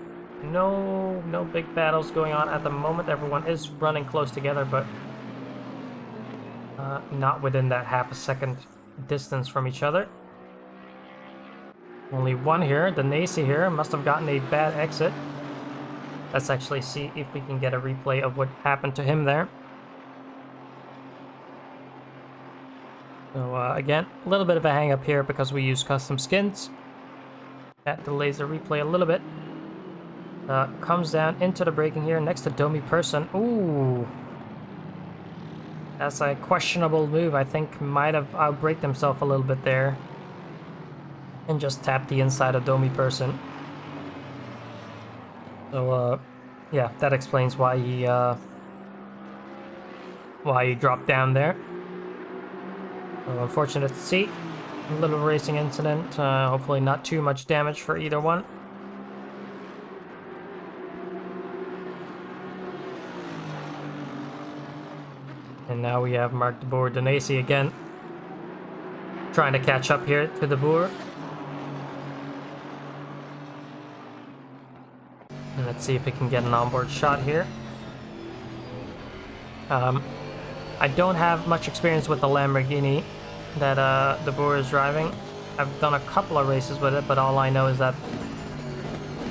No big battles going on at the moment. Everyone is running close together, but not within that half a second distance from each other. Only one here, the Nacy here, must have gotten a bad exit. Let's actually see if we can get a replay of what happened to him there. So again, a little bit of a hang up here because we use custom skins. That delays the replay a little bit. Comes down into the braking here next to Domi Person. Ooh. That's a questionable move. I think might have outbraked himself a little bit there. And just tap the inside of Domi Person. So, yeah, that explains why he dropped down there. So unfortunate to see. A little racing incident. Hopefully not too much damage for either one. And now we have Mark de Boer de Nacy again, trying to catch up here to de Boer. And let's see if we can get an onboard shot here. I don't have much experience with the Lamborghini that de Boer is driving. I've done a couple of races with it, but all I know is that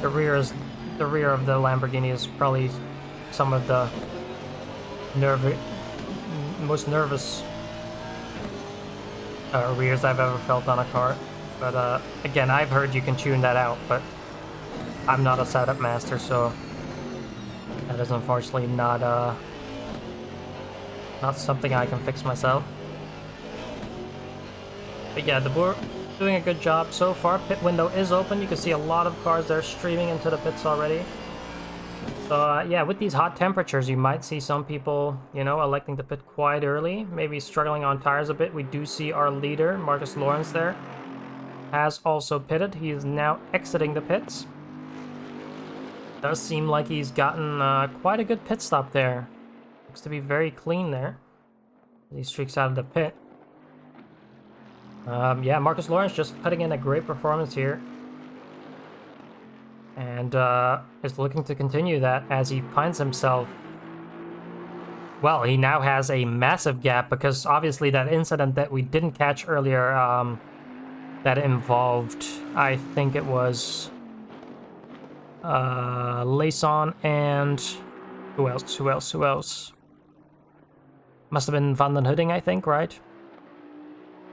the rear of the Lamborghini is probably some of the most nervous rears I've ever felt on a car. But again, I've heard you can tune that out, but I'm not a setup master, so that is unfortunately not not something I can fix myself. But yeah, the Boer doing a good job so far. Pit window is open. You can see a lot of cars there streaming into the pits already. So yeah, with these hot temperatures, you might see some people, you know, electing to pit quite early, maybe struggling on tires a bit. We do see our leader, Marcus Lawrence there, has also pitted. He is now exiting the pits. Does seem like he's gotten quite a good pit stop there. Looks to be very clean there. He streaks out of the pit. Yeah, Marcus Lawrence just putting in a great performance here. And is looking to continue that as he finds himself... Well, he now has a massive gap because obviously that incident that we didn't catch earlier, that involved, I think it was Layson and... Who else? Must have been Van den Hudding, I think, right?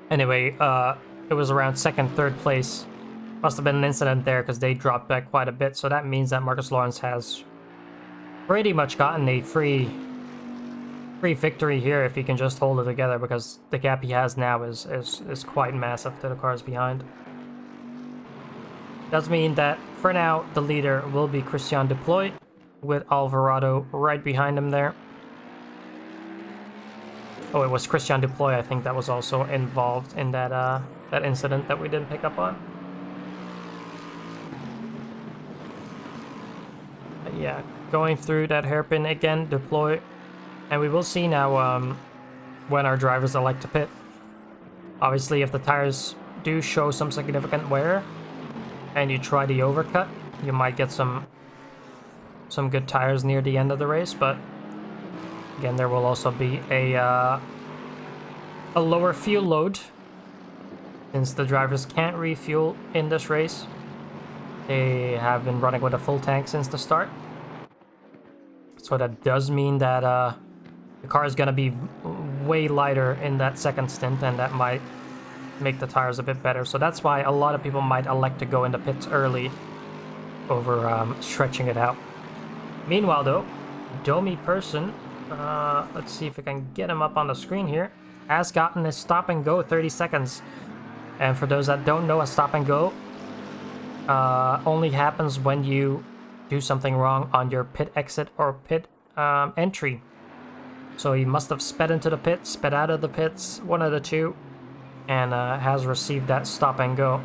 Anyway, it was around second, third place. Must have been an incident there because they dropped back quite a bit. So that means that Marcus Lawrence has pretty much gotten a free victory here if he can just hold it together, because the gap he has now is quite massive to the cars behind. Does mean that for now the leader will be Christian Deploy with Alvarado right behind him there. Oh, it was Christian Deploy, I think, that was also involved in that that incident that we didn't pick up on. But yeah, going through that hairpin again, Deploy, and we will see now when our drivers elect to pit. Obviously, if the tires do show some significant wear and you try the overcut, you might get some good tires near the end of the race, but again, there will also be a lower fuel load since the drivers can't refuel in this race. They have been running with a full tank since the start. So that does mean that the car is going to be way lighter in that second stint, and that might make the tires a bit better. So that's why a lot of people might elect to go in the pits early over stretching it out. Meanwhile, though, Domi Person, let's see if we can get him up on the screen here, has gotten his stop and go 30 seconds. And for those that don't know, a stop and go only happens when you do something wrong on your pit exit or pit entry. So he must have sped into the pit, sped out of the pits, one of the two, and has received that stop and go.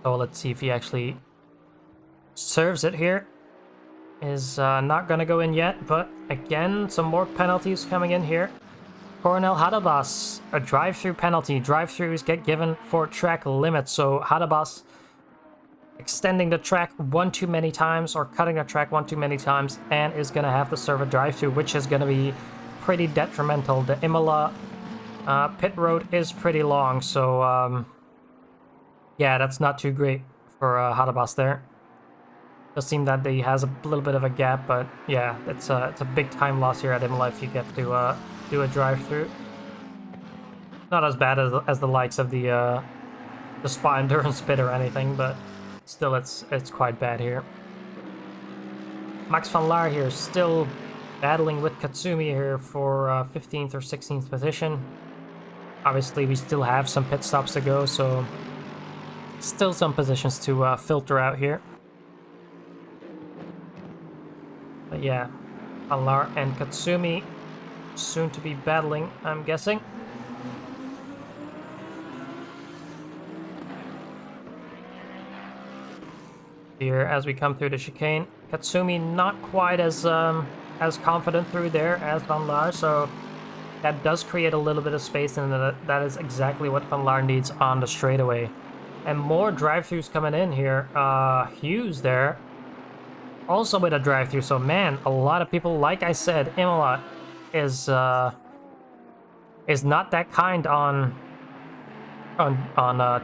So let's see if he actually serves it here. Is not going to go in yet, but again, some more penalties coming in here. Coronel Hadabas, a drive-through penalty. Drive-throughs get given for track limits, so Hadabas extending the track one too many times or cutting the track one too many times and is going to have to serve a drive-through, which is going to be pretty detrimental. The Imola pit road is pretty long, so yeah, that's not too great for Hadabas there. Does seem that he has a little bit of a gap, but yeah, it's a big time loss here at Imola if you get to do a drive-through. Not as bad as the likes of the Spa Endurance pit or anything, but still it's quite bad here. Max van Laar here still battling with Katsumi here for 15th or 16th position. Obviously, we still have some pit stops to go, so still some positions to filter out here. But yeah, Van Laar and Katsumi soon to be battling, I'm guessing. Here as we come through the chicane, Katsumi not quite as confident through there as Van Laar, so that does create a little bit of space, and that is exactly what Van Laar needs on the straightaway. And more drive-thrus coming in here. Hughes there, also with a drive-thru. So man, a lot of people, like I said, Imola is not that kind on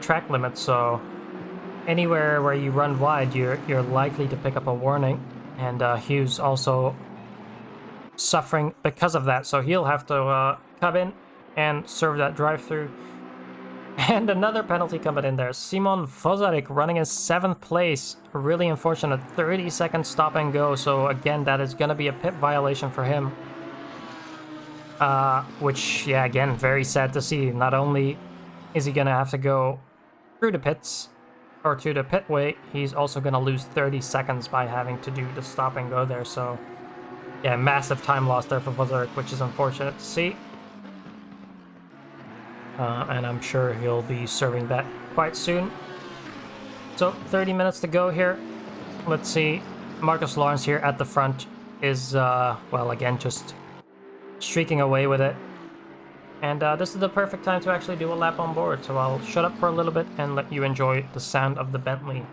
track limits. So anywhere where you run wide, you're likely to pick up a warning. And Hughes also suffering because of that. So he'll have to come in and serve that drive-thru. And another penalty coming in there. Simon Vozarik running in 7th place. Really unfortunate. 30-second stop and go. So again, that is going to be a pit violation for him. Which, yeah, again, very sad to see. Not only is he gonna have to go through the pits, or to the pitway, he's also gonna lose 30 seconds by having to do the stop and go there, so yeah, massive time loss there for Berserk, which is unfortunate to see. And I'm sure he'll be serving that quite soon. So 30 minutes to go here. Let's see. Marcus Lawrence here at the front is, well, again, just streaking away with it. And this is the perfect time to actually do a lap on board, so I'll shut up for a little bit and let you enjoy the sound of the Bentley.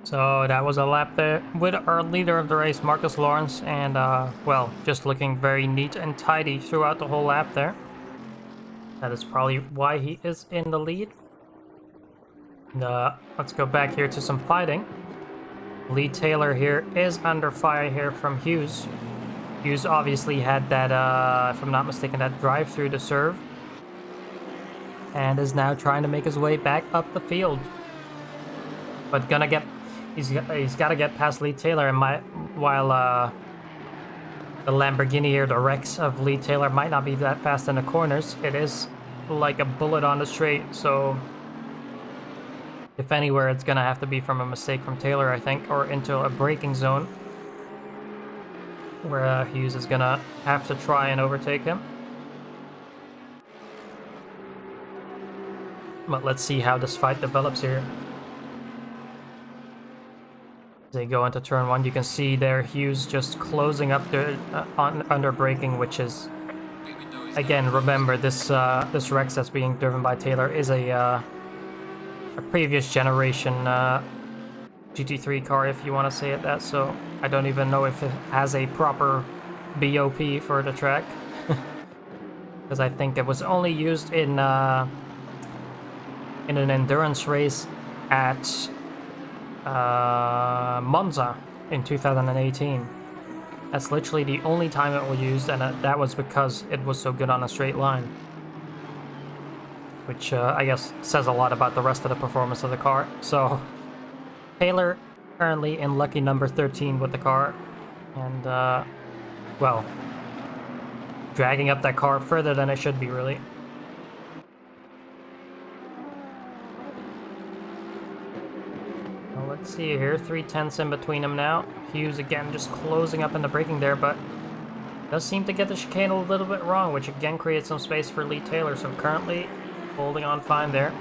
So that was a lap there with our leader of the race, Marcus Lawrence, and well, just looking very neat and tidy throughout the whole lap there. That is probably why he is in the lead. Let's go back here to some fighting. Lee Taylor here is under fire here from Hughes. Hughes obviously had that, if I'm not mistaken, that drive through the serve. And is now trying to make his way back up the field. But gonna get... He's got to get past Lee Taylor, and while the Lamborghini here, the Rex of Lee Taylor, might not be that fast in the corners, it is like a bullet on the straight, so if anywhere, it's gonna have to be from a mistake from Taylor, I think, or into a braking zone, where Hughes is gonna have to try and overtake him. But let's see how this fight develops here. They go into turn one. You can see there Hughes just closing up the under braking, which is, again, remember this this Rex that's being driven by Taylor is a previous generation GT3 car, if you want to say it that. So I don't even know if it has a proper BOP for the track, because I think it was only used in an endurance race at Monza in 2018. That's literally the only time it was used, and that was because it was so good on a straight line, which I guess says a lot about the rest of the performance of the car. So Taylor currently in lucky number 13 with the car, and well, dragging up that car further than it should be, really. Let's see here, 3/10 in between them now. Hughes again just closing up in the braking there, but does seem to get the chicane a little bit wrong, which again creates some space for Lee Taylor. So currently holding on fine there.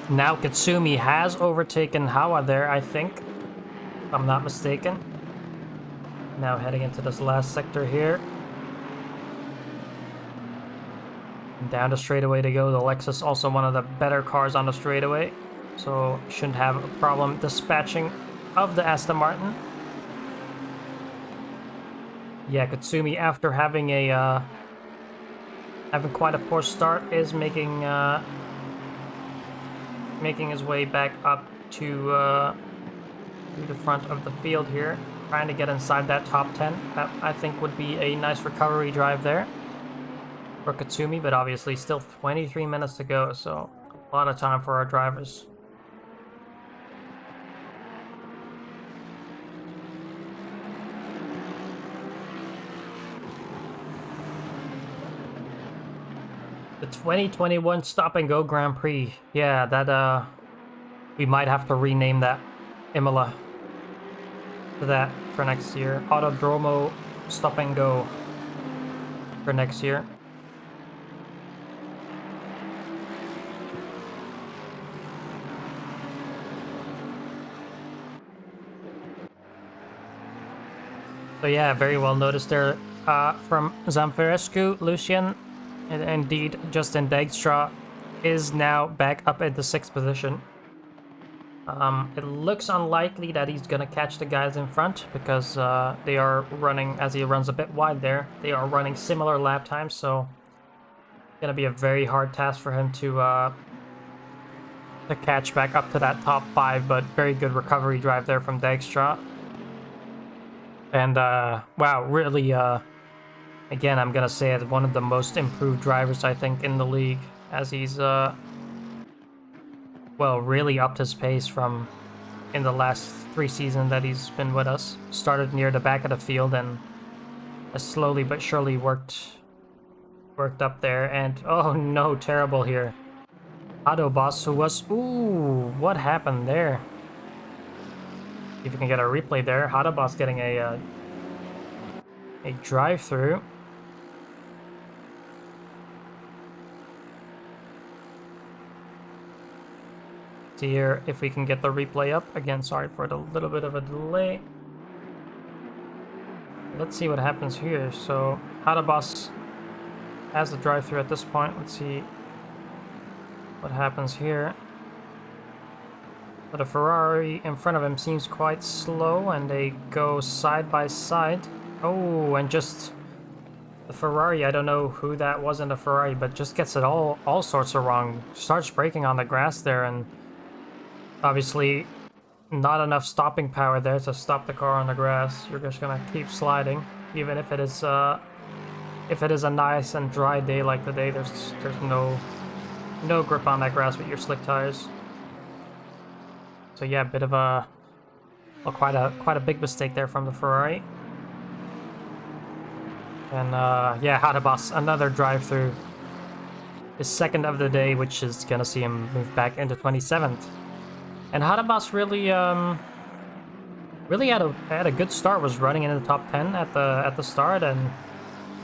Now Katsumi has overtaken Hawa there, I think, if I'm not mistaken. Now heading into this last sector here. Down the straightaway to go. The Lexus also one of the better cars on the straightaway, so shouldn't have a problem dispatching of the Aston Martin. Yeah, Katsumi, after having a having quite a poor start, is making his way back up to the front of the field here, trying to get inside that top 10. That I think would be a nice recovery drive there for Katsumi, but obviously still 23 minutes to go, so a lot of time for our drivers. The 2021 Stop and Go Grand Prix. Yeah, that we might have to rename that Imola to that for next year. Autodromo Stop and Go for next year. So yeah, very well noticed there from Zamfirescu. Lucien, and indeed Justin Dijkstra, is now back up at the 6th position. It looks unlikely that he's gonna catch the guys in front because they are running, as he runs a bit wide there, they are running similar lap times, so it's gonna be a very hard task for him to catch back up to that top 5, but very good recovery drive there from Dijkstra. And, wow, really, again, I'm gonna say it, one of the most improved drivers, I think, in the league, as he's, well, really upped his pace from in the last 3 seasons that he's been with us. Started near the back of the field and has slowly but surely worked up there, and, oh no, terrible here. Autoboss, who was, ooh, what happened there? If you can get a replay there, Autoboss getting a drive-through. See here if we can get the replay up. Again, sorry for the little bit of a delay. Let's see what happens here. So, Autoboss has the drive-through at this point. Let's see what happens here. But the Ferrari in front of him seems quite slow, and they go side by side. Oh, and just the Ferrari, I don't know who that was in the Ferrari, but just gets it all sorts of wrong. Starts braking on the grass there, and obviously not enough stopping power there to stop the car on the grass. You're just gonna keep sliding, even if it is a nice and dry day like today. There's no grip on that grass with your slick tires. So yeah, a bit of a, well, quite a big mistake there from the Ferrari. And yeah, Autoboss, another drive-through. His 2nd of the day, which is gonna see him move back into 27th. And Autoboss really had a good start. Was running into the top 10 at the start and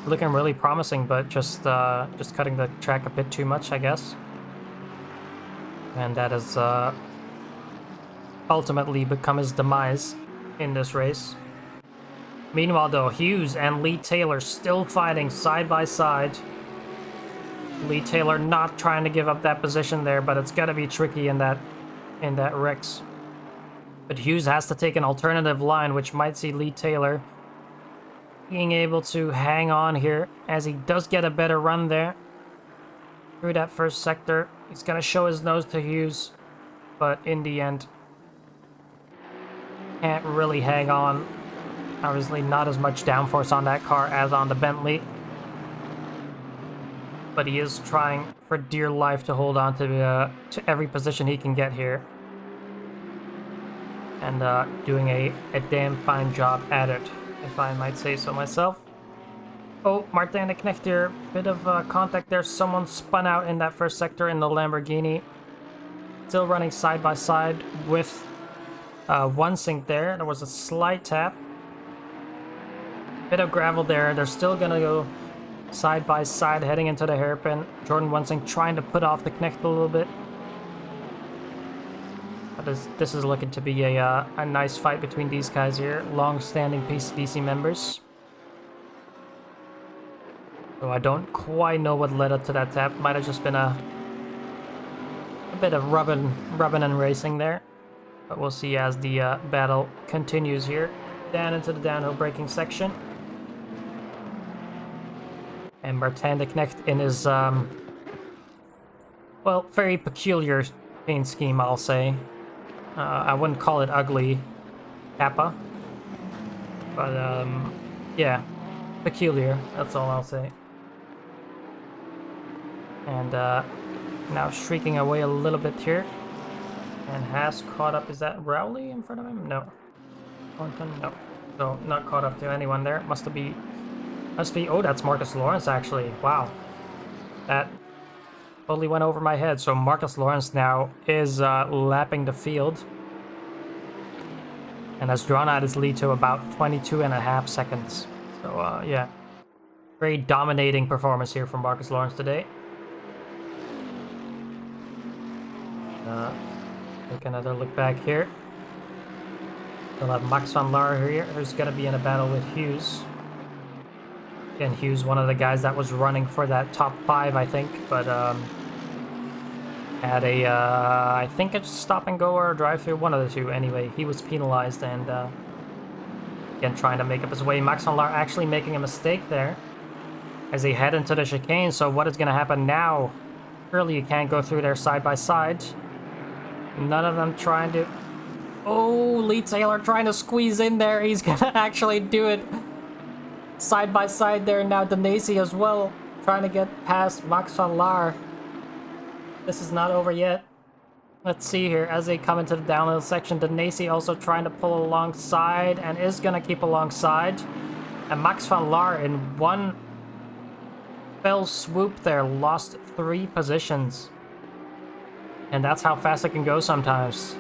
looking really promising, but just cutting the track a bit too much, I guess. And that is ultimately become his demise in this race. Meanwhile, though, Hughes and Lee Taylor still fighting side by side. Lee Taylor not trying to give up that position there, but it's gonna be tricky in that Rex. But Hughes has to take an alternative line, which might see Lee Taylor being able to hang on here, as he does get a better run there through that first sector. He's gonna show his nose to Hughes, but in the end can't really hang on. Obviously not as much downforce on that car as on the Bentley, but he is trying for dear life to hold on to every position he can get here, and doing a damn fine job at it, if I might say so myself. Oh, Martin de Knecht here, bit of contact there. Someone spun out in that first sector in the Lamborghini. Still running side by side with one sink there. There was a slight tap. Bit of gravel there. They're still gonna go side by side heading into the hairpin. Jordan Wensing trying to put off the Knecht a little bit. But this is looking to be a nice fight between these guys here. Long-standing PCDC members. So I don't quite know what led up to that tap. Might have just been a bit of rubbing and racing there. But we'll see as the battle continues here. Down into the downhill braking section. And Martin de Knecht in his, well, very peculiar paint scheme, I'll say. I wouldn't call it ugly, Kappa. But, yeah, peculiar, that's all I'll say. And, now streaking away a little bit here. And has caught up. Is that Rowley in front of him? No. Thornton? No. So, not caught up to anyone there. Must be... Oh, that's Marcus Lawrence, actually. Wow. That totally went over my head. So, Marcus Lawrence now is lapping the field. And has drawn out his lead to about 22.5 seconds. So, yeah. Very dominating performance here from Marcus Lawrence today. Take another look back here. We'll have Max van Laar here, who's going to be in a battle with Hughes. Again, Hughes, one of the guys that was running for that top 5, I think, but had a, I think it's stop and go or a drive-through, one of the two. Anyway, he was penalized and, again, trying to make up his way. Max van Laar actually making a mistake there as they head into the chicane. So what is going to happen now? Surely you can't go through there side by side. None of them trying to... Oh, Lee Taylor trying to squeeze in there. He's gonna actually do it side by side there. Now Denesi as well, trying to get past Max van Laar. This is not over yet. Let's see here, as they come into the downhill section, Denesi also trying to pull alongside and is gonna keep alongside. And Max van Laar in one fell swoop there, lost 3 positions. And that's how fast it can go sometimes.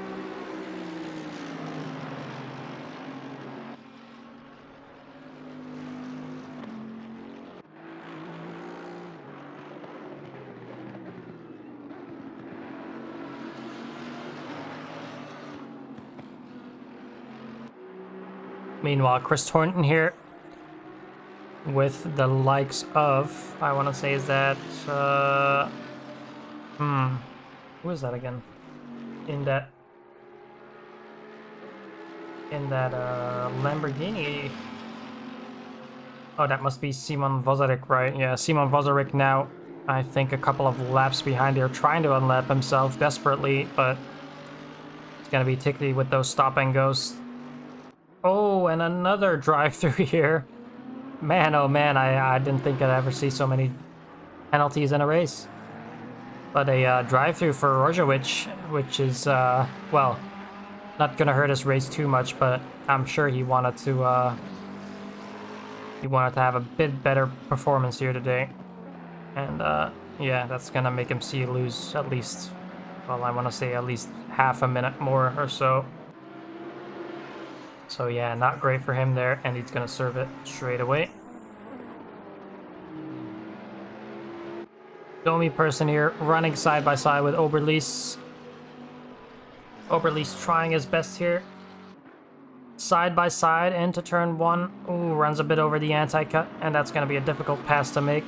Meanwhile, Chris Thornton here with the likes of, I want to say, is that, who is that again? In that Lamborghini. Oh, that must be Simon Vozarik, right? Yeah, Simon Vozarik now, I think, a couple of laps behind here, trying to unlap himself desperately, but it's gonna be tickety with those stop and goes. Oh, and another drive-through here. Man, oh man, I didn't think I'd ever see so many penalties in a race. But a drive-through for Rojovic, which is, well, not gonna hurt his race too much, but I'm sure he wanted to have a bit better performance here today. And, yeah, that's gonna make him lose at least, well, I want to say at least half a minute more or so. So yeah, not great for him there, and he's gonna serve it straight away. Domi person here, running side by side with Oberlies. Oberlies trying his best here. Side by side into turn 1. Ooh, runs a bit over the anti-cut, and that's gonna be a difficult pass to make.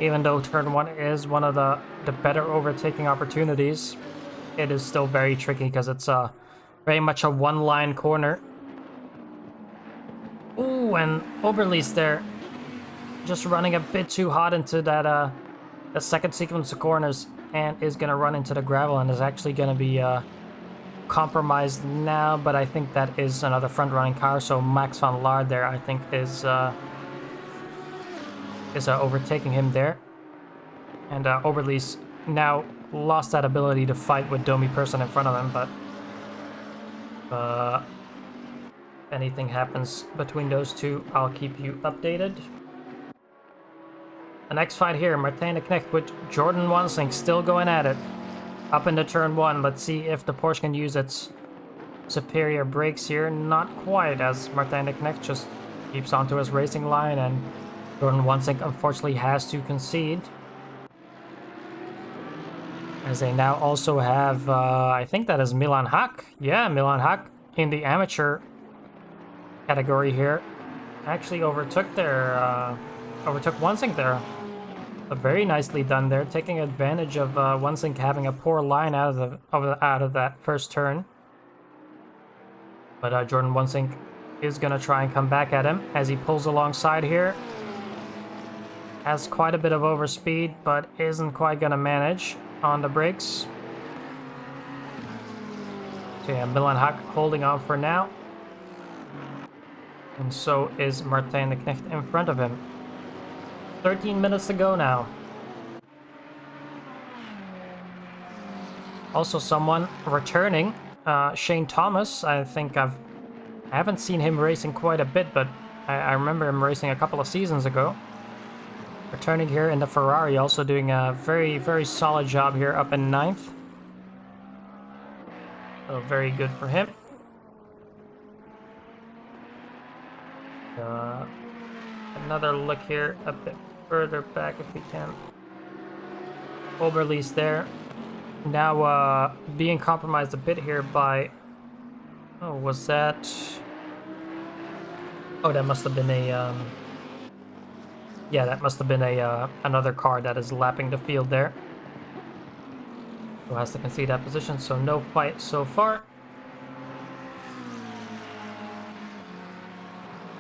Even though turn 1 is one of the better overtaking opportunities, it is still very tricky because it's very much a one-line corner. Ooh, and Oberlies there, just running a bit too hot into that the second sequence of corners, and is gonna run into the gravel and is actually gonna be compromised now. But I think that is another front-running car, so Max van Laar there, I think, is overtaking him there, and Oberlies now lost that ability to fight with Domi person in front of him, but. If anything happens between those two, I'll keep you updated. The next fight here, Martin de Knecht with Jordan Wansink still going at it. Up into turn 1, let's see if the Porsche can use its superior brakes here. Not quite, as Martin de Knecht just keeps onto his racing line, and Jordan Wansink unfortunately has to concede. As they now also have, I think that is Milan Hack. Yeah, Milan Hack in the amateur category here. Actually overtook Wansink there. But very nicely done there, taking advantage of Wansink having a poor line out of that first turn. But Jordan Wansink is gonna try and come back at him as he pulls alongside here. Has quite a bit of overspeed, but isn't quite gonna manage on the brakes. So yeah, Milan Hack holding on for now. And so is Martijn de Knecht in front of him. 13 minutes to go now. Also someone returning, Shane Thomas. I haven't seen him racing quite a bit, but I remember him racing a couple of seasons ago. Returning here in the Ferrari, also doing a very, very solid job here up in 9th. So very good for him. Another look here a bit further back if we can. Oberli's there. Now being compromised a bit here by... Oh, was that... Oh, that must have been a... Yeah, that must have been a another car that is lapping the field there. Who has to concede that position, so no fight so far.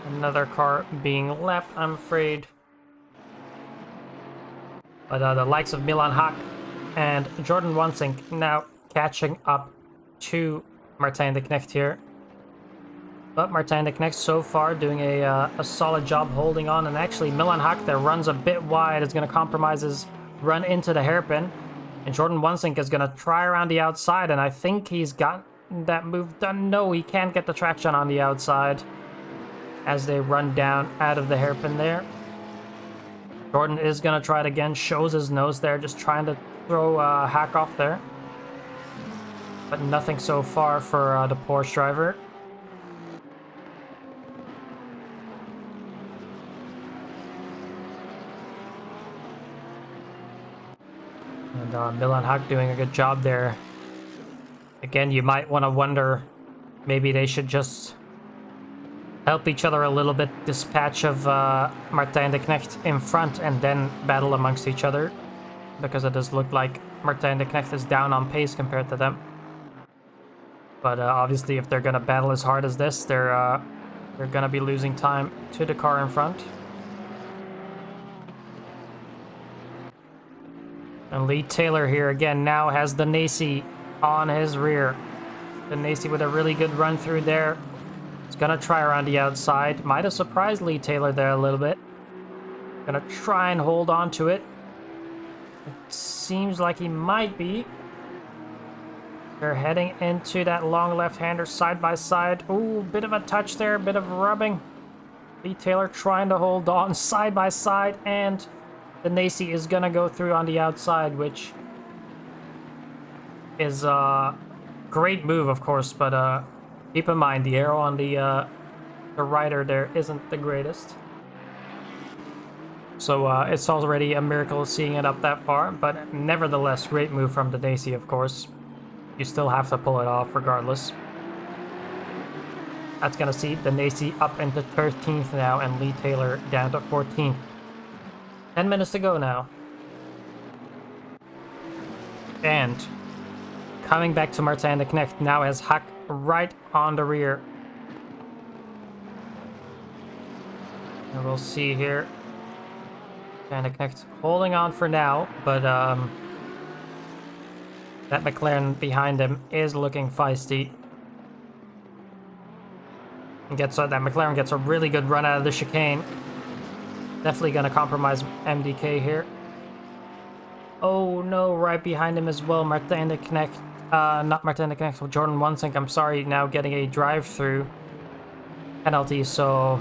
Another car being lapped, I'm afraid. But the likes of Milan Hack and Jordan Wansink now catching up to Martijn de Knecht here. But Martijn de Knecht so far doing a solid job holding on. And actually Milan Hack there runs a bit wide. Is going to compromise his run into the hairpin. And Jordan Wansink is going to try around the outside. And I think he's got that move done. No, he can't get the traction on the outside. As they run down out of the hairpin there. Jordan is going to try it again. Shows his nose there. Just trying to throw Hack off there. But nothing so far for the Porsche driver. And Milan Hack doing a good job there. Again, you might want to wonder, maybe they should just help each other a little bit. This patch of Martijn de Knecht in front and then battle amongst each other. Because it does look like Martijn de Knecht is down on pace compared to them. But obviously if they're going to battle as hard as this, they're going to be losing time to the car in front. And Lee Taylor here again now has the Nacy on his rear. The Nacy with a really good run through there. He's gonna try around the outside. Might have surprised Lee Taylor there a little bit. Gonna try and hold on to it. It seems like he might be. They're heading into that long left-hander side by side. Ooh, bit of a touch there, bit of rubbing. Lee Taylor trying to hold on side by side, and the Nacy is gonna go through on the outside, which is a great move, of course, but keep in mind the arrow on the rider there isn't the greatest. So it's already a miracle seeing it up that far, but nevertheless, great move from the Nacy, of course. You still have to pull it off regardless. That's gonna see the Nacy up into 13th now, and Lee Taylor down to 14th. 10 minutes to go now. And coming back to Martijn de Knecht now has Hack right on the rear. And we'll see here. Martijn de Knecht holding on for now, but that McLaren behind him is looking feisty. And that McLaren gets a really good run out of the chicane. Definitely going to compromise MDK here. Oh no, right behind him as well. Martijn de Knecht. Not Martijn de Knecht, Jordan Wansink, I'm sorry, now getting a drive-through penalty. So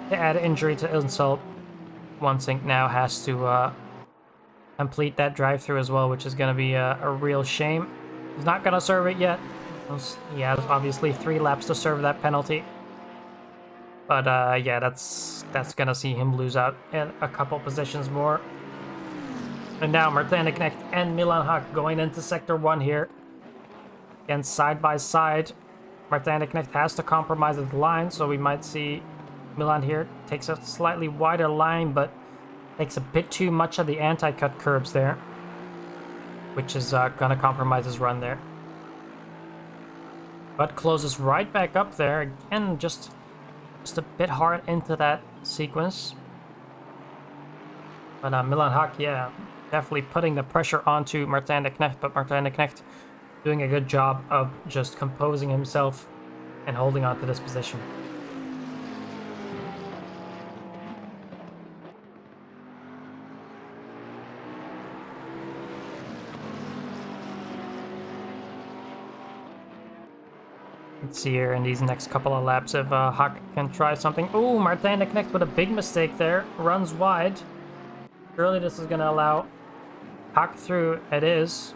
to add injury to insult, Wansink now has to complete that drive-through as well, which is going to be a real shame. He's not going to serve it yet. He has obviously 3 laps to serve that penalty. But yeah, that's gonna see him lose out in a couple positions more. And now Martijn de Knecht and Milan Hack going into Sector 1 here. Again, side by side. Martijn de Knecht has to compromise the line, so we might see Milan here takes a slightly wider line, but takes a bit too much of the anti-cut curbs there, which is gonna compromise his run there. But closes right back up there again, just a bit hard into that sequence. But Milan Hack, yeah, definitely putting the pressure onto Martin de Knecht, but Martin de Knecht doing a good job of just composing himself and holding on to this position. Let's see here in these next couple of laps if Hack can try something. Oh, Martin de Knecht with a big mistake there. Runs wide. Surely this is going to allow Hack through. It is.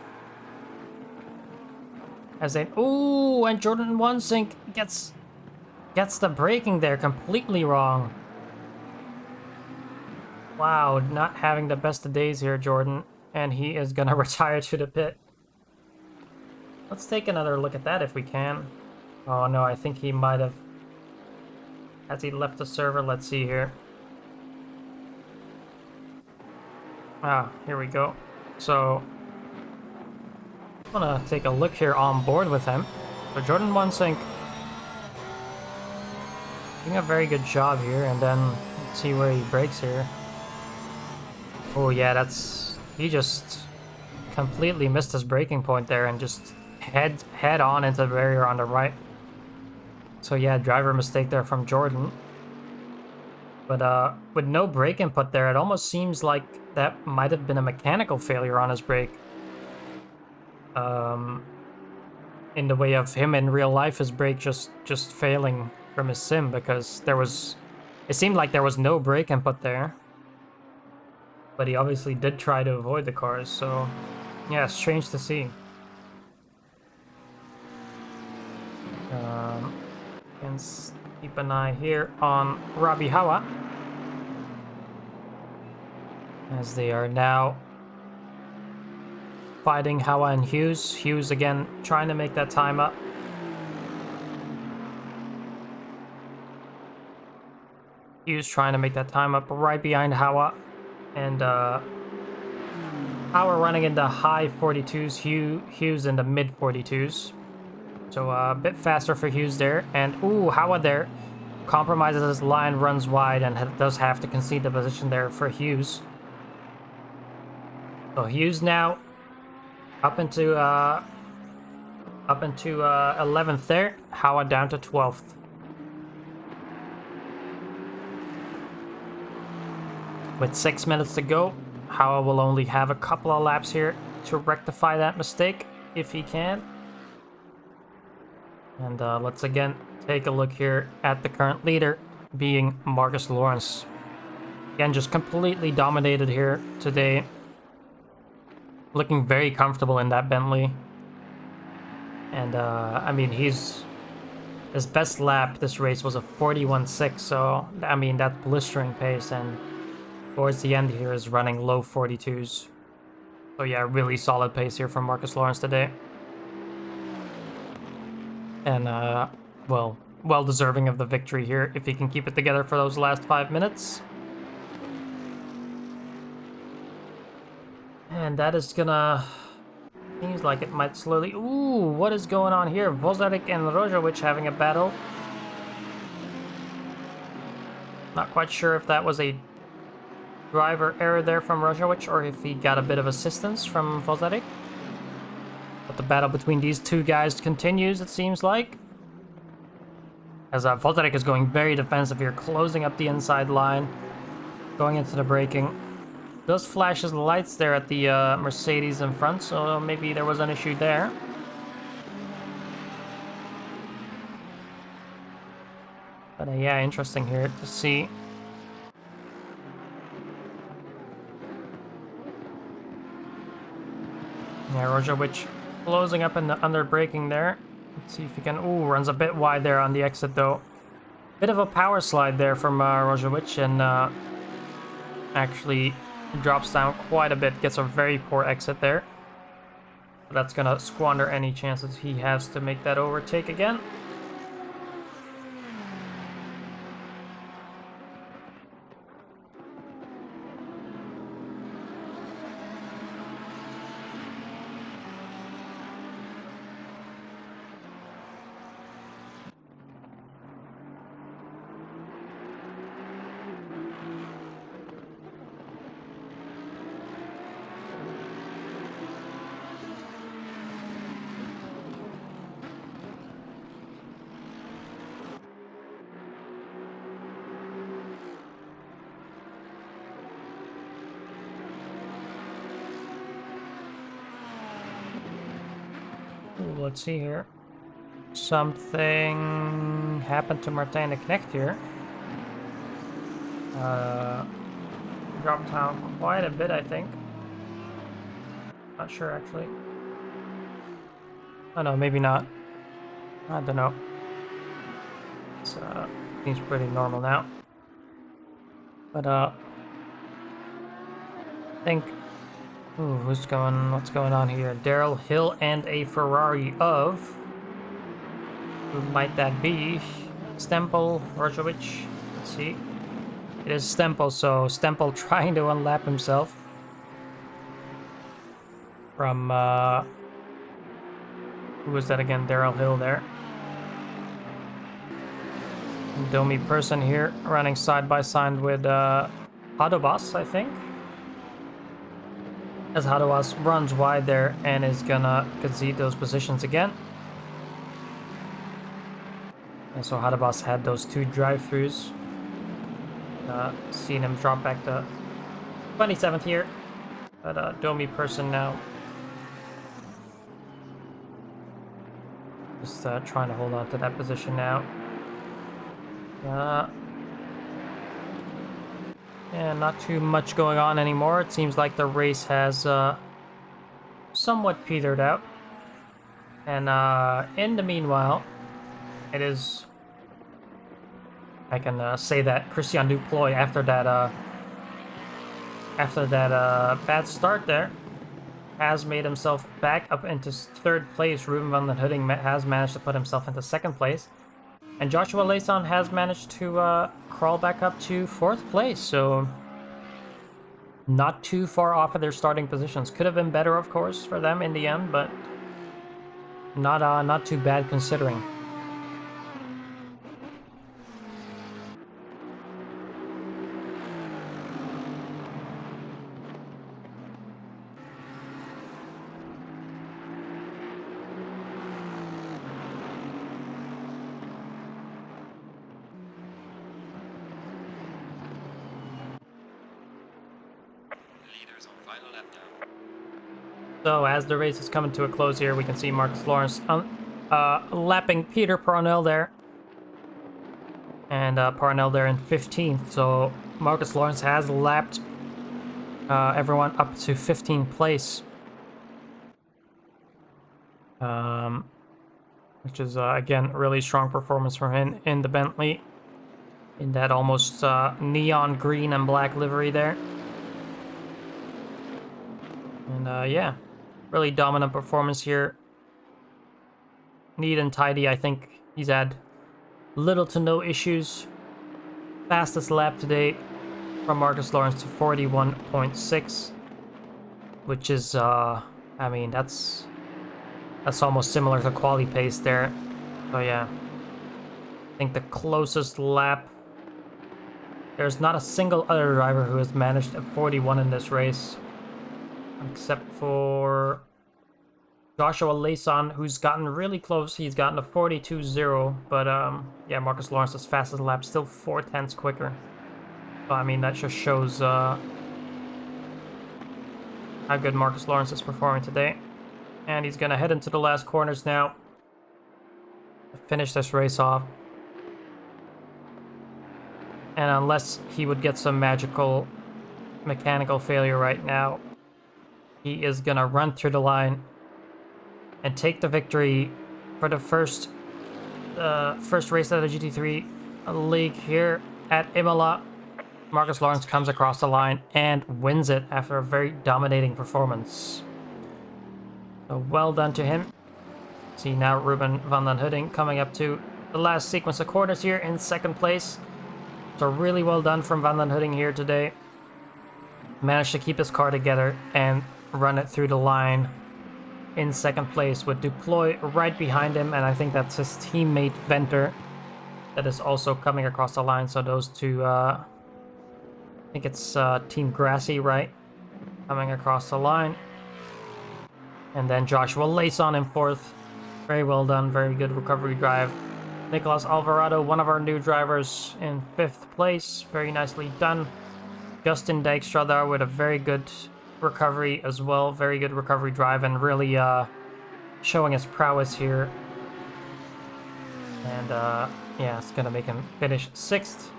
As they... Oh, and Jordan Wansink gets the braking there completely wrong. Wow, not having the best of days here, Jordan. And he is going to retire to the pit. Let's take another look at that if we can. Oh no, I think he might have... Has he left the server? Let's see here. Ah, here we go. So, I'm gonna take a look here on board with him. So Jordan Wansink doing a very good job here, and then let's see where he breaks here. Oh yeah, that's... He just completely missed his braking point there and just head on into the barrier on the right. So yeah, driver mistake there from Jordan. But with no brake input there, it almost seems like that might have been a mechanical failure on his brake. In the way of him in real life, his brake just failing from his sim, because it seemed like there was no brake input there. But he obviously did try to avoid the cars, so yeah, strange to see. And keep an eye here on Robbie Hawa, as they are now fighting Hawa and Hughes. Hughes again trying to make that time up. Hughes trying to make that time up right behind Hawa. And Hawa running in the high 42s, Hughes in the mid 42s. So a bit faster for Hughes there. And ooh, Hawa there compromises his line, runs wide, and does have to concede the position there for Hughes. So Hughes now up into 11th there. Hawa down to 12th. With 6 minutes to go, Hawa will only have a couple of laps here to rectify that mistake, if he can. And let's again take a look here at the current leader, being Marcus Lawrence. Again, just completely dominated here today. Looking very comfortable in that Bentley. And, I mean, his best lap this race was a 41.6, so, I mean, that's blistering pace, and towards the end here is running low 42s. So yeah, really solid pace here from Marcus Lawrence today. And, well deserving of the victory here, if he can keep it together for those last 5 minutes. And that is gonna... Seems like it might slowly... Ooh, what is going on here? Vozarik and Rojovic having a battle. Not quite sure if that was a driver error there from Rojovic, or if he got a bit of assistance from Vozarik. But the battle between these two guys continues, it seems like. As Vozarik is going very defensive here, closing up the inside line, going into the braking. Does flash his lights there at the Mercedes in front, so maybe there was an issue there. But yeah, interesting here to see. Yeah, Rojovic closing up in the under braking there. Let's see if he can... Ooh, runs a bit wide there on the exit though. Bit of a power slide there from Rojovic, and actually drops down quite a bit, gets a very poor exit there. But that's gonna squander any chances he has to make that overtake again. let's see here. Something happened to Martijn de Knecht here. Dropped down quite a bit, I think. Not sure, actually. Oh no, maybe not. I don't know. It seems pretty normal now. But I think. Ooh, what's going on here? Daryl Hill and a Ferrari of. Who might that be? Stempel, Rojovic. Let's see. It is Stempel, so Stempel trying to unlap himself from who was that again? Daryl Hill there. Domi Person here running side by side with Hadobas, I think. As Hadobas runs wide there and is gonna concede those positions again. And so Hadobas had those two drive-throughs. Seeing him drop back to 27th here. But Domi Person now. Just trying to hold on to that position now. Yeah, not too much going on anymore. It seems like the race has somewhat petered out. And in the meanwhile, it is... I can say that Christian Duploy, after that bad start there, has made himself back up into third place. Ruben van den Hudding has managed to put himself into second place. And Joshua Layson has managed to crawl back up to fourth place. So not too far off of their starting positions. Could have been better, of course, for them in the end, but not too bad considering. So as the race is coming to a close here, we can see Marcus Lawrence lapping Peter Parnell there. And Parnell there in 15th. So Marcus Lawrence has lapped everyone up to 15th place. Which is, again, really strong performance from him in the Bentley. In that almost neon green and black livery there. And yeah. Really dominant performance here. Neat and tidy. I think he's had little to no issues. Fastest lap today from Marcus Lawrence to 41.6. Which is, I mean, that's almost similar to quali pace there. So yeah. I think the closest lap. There's not a single other driver who has managed a 41 in this race. Except for Joshua Layson, who's gotten really close. He's gotten a 42.0, but yeah, Marcus Lawrence's fastest lap, still 0.4 quicker. So, I mean, that just shows how good Marcus Lawrence is performing today. And he's going to head into the last corners now to finish this race off. And unless he would get some magical mechanical failure right now, he is gonna run through the line and take the victory for the first race of the GT3 league here at Imola. Marcus Lawrence comes across the line and wins it after a very dominating performance. So well done to him. See now Ruben van den Hudding coming up to the last sequence of corners here in second place. So really well done from van den Hudding here today. Managed to keep his car together and run it through the line in second place with Duploy right behind him, and I think that's his teammate Venter that is also coming across the line. So those two, I think it's Team Grassy, right, coming across the line. And then Joshua Layson in fourth. Very well done, very good recovery drive. Nicolas Alvarado, one of our new drivers, in fifth place. Very nicely done. Justin Dijkstra there with a very good recovery as well. Very good recovery drive, and really showing his prowess here. And yeah, it's gonna make him finish 6th.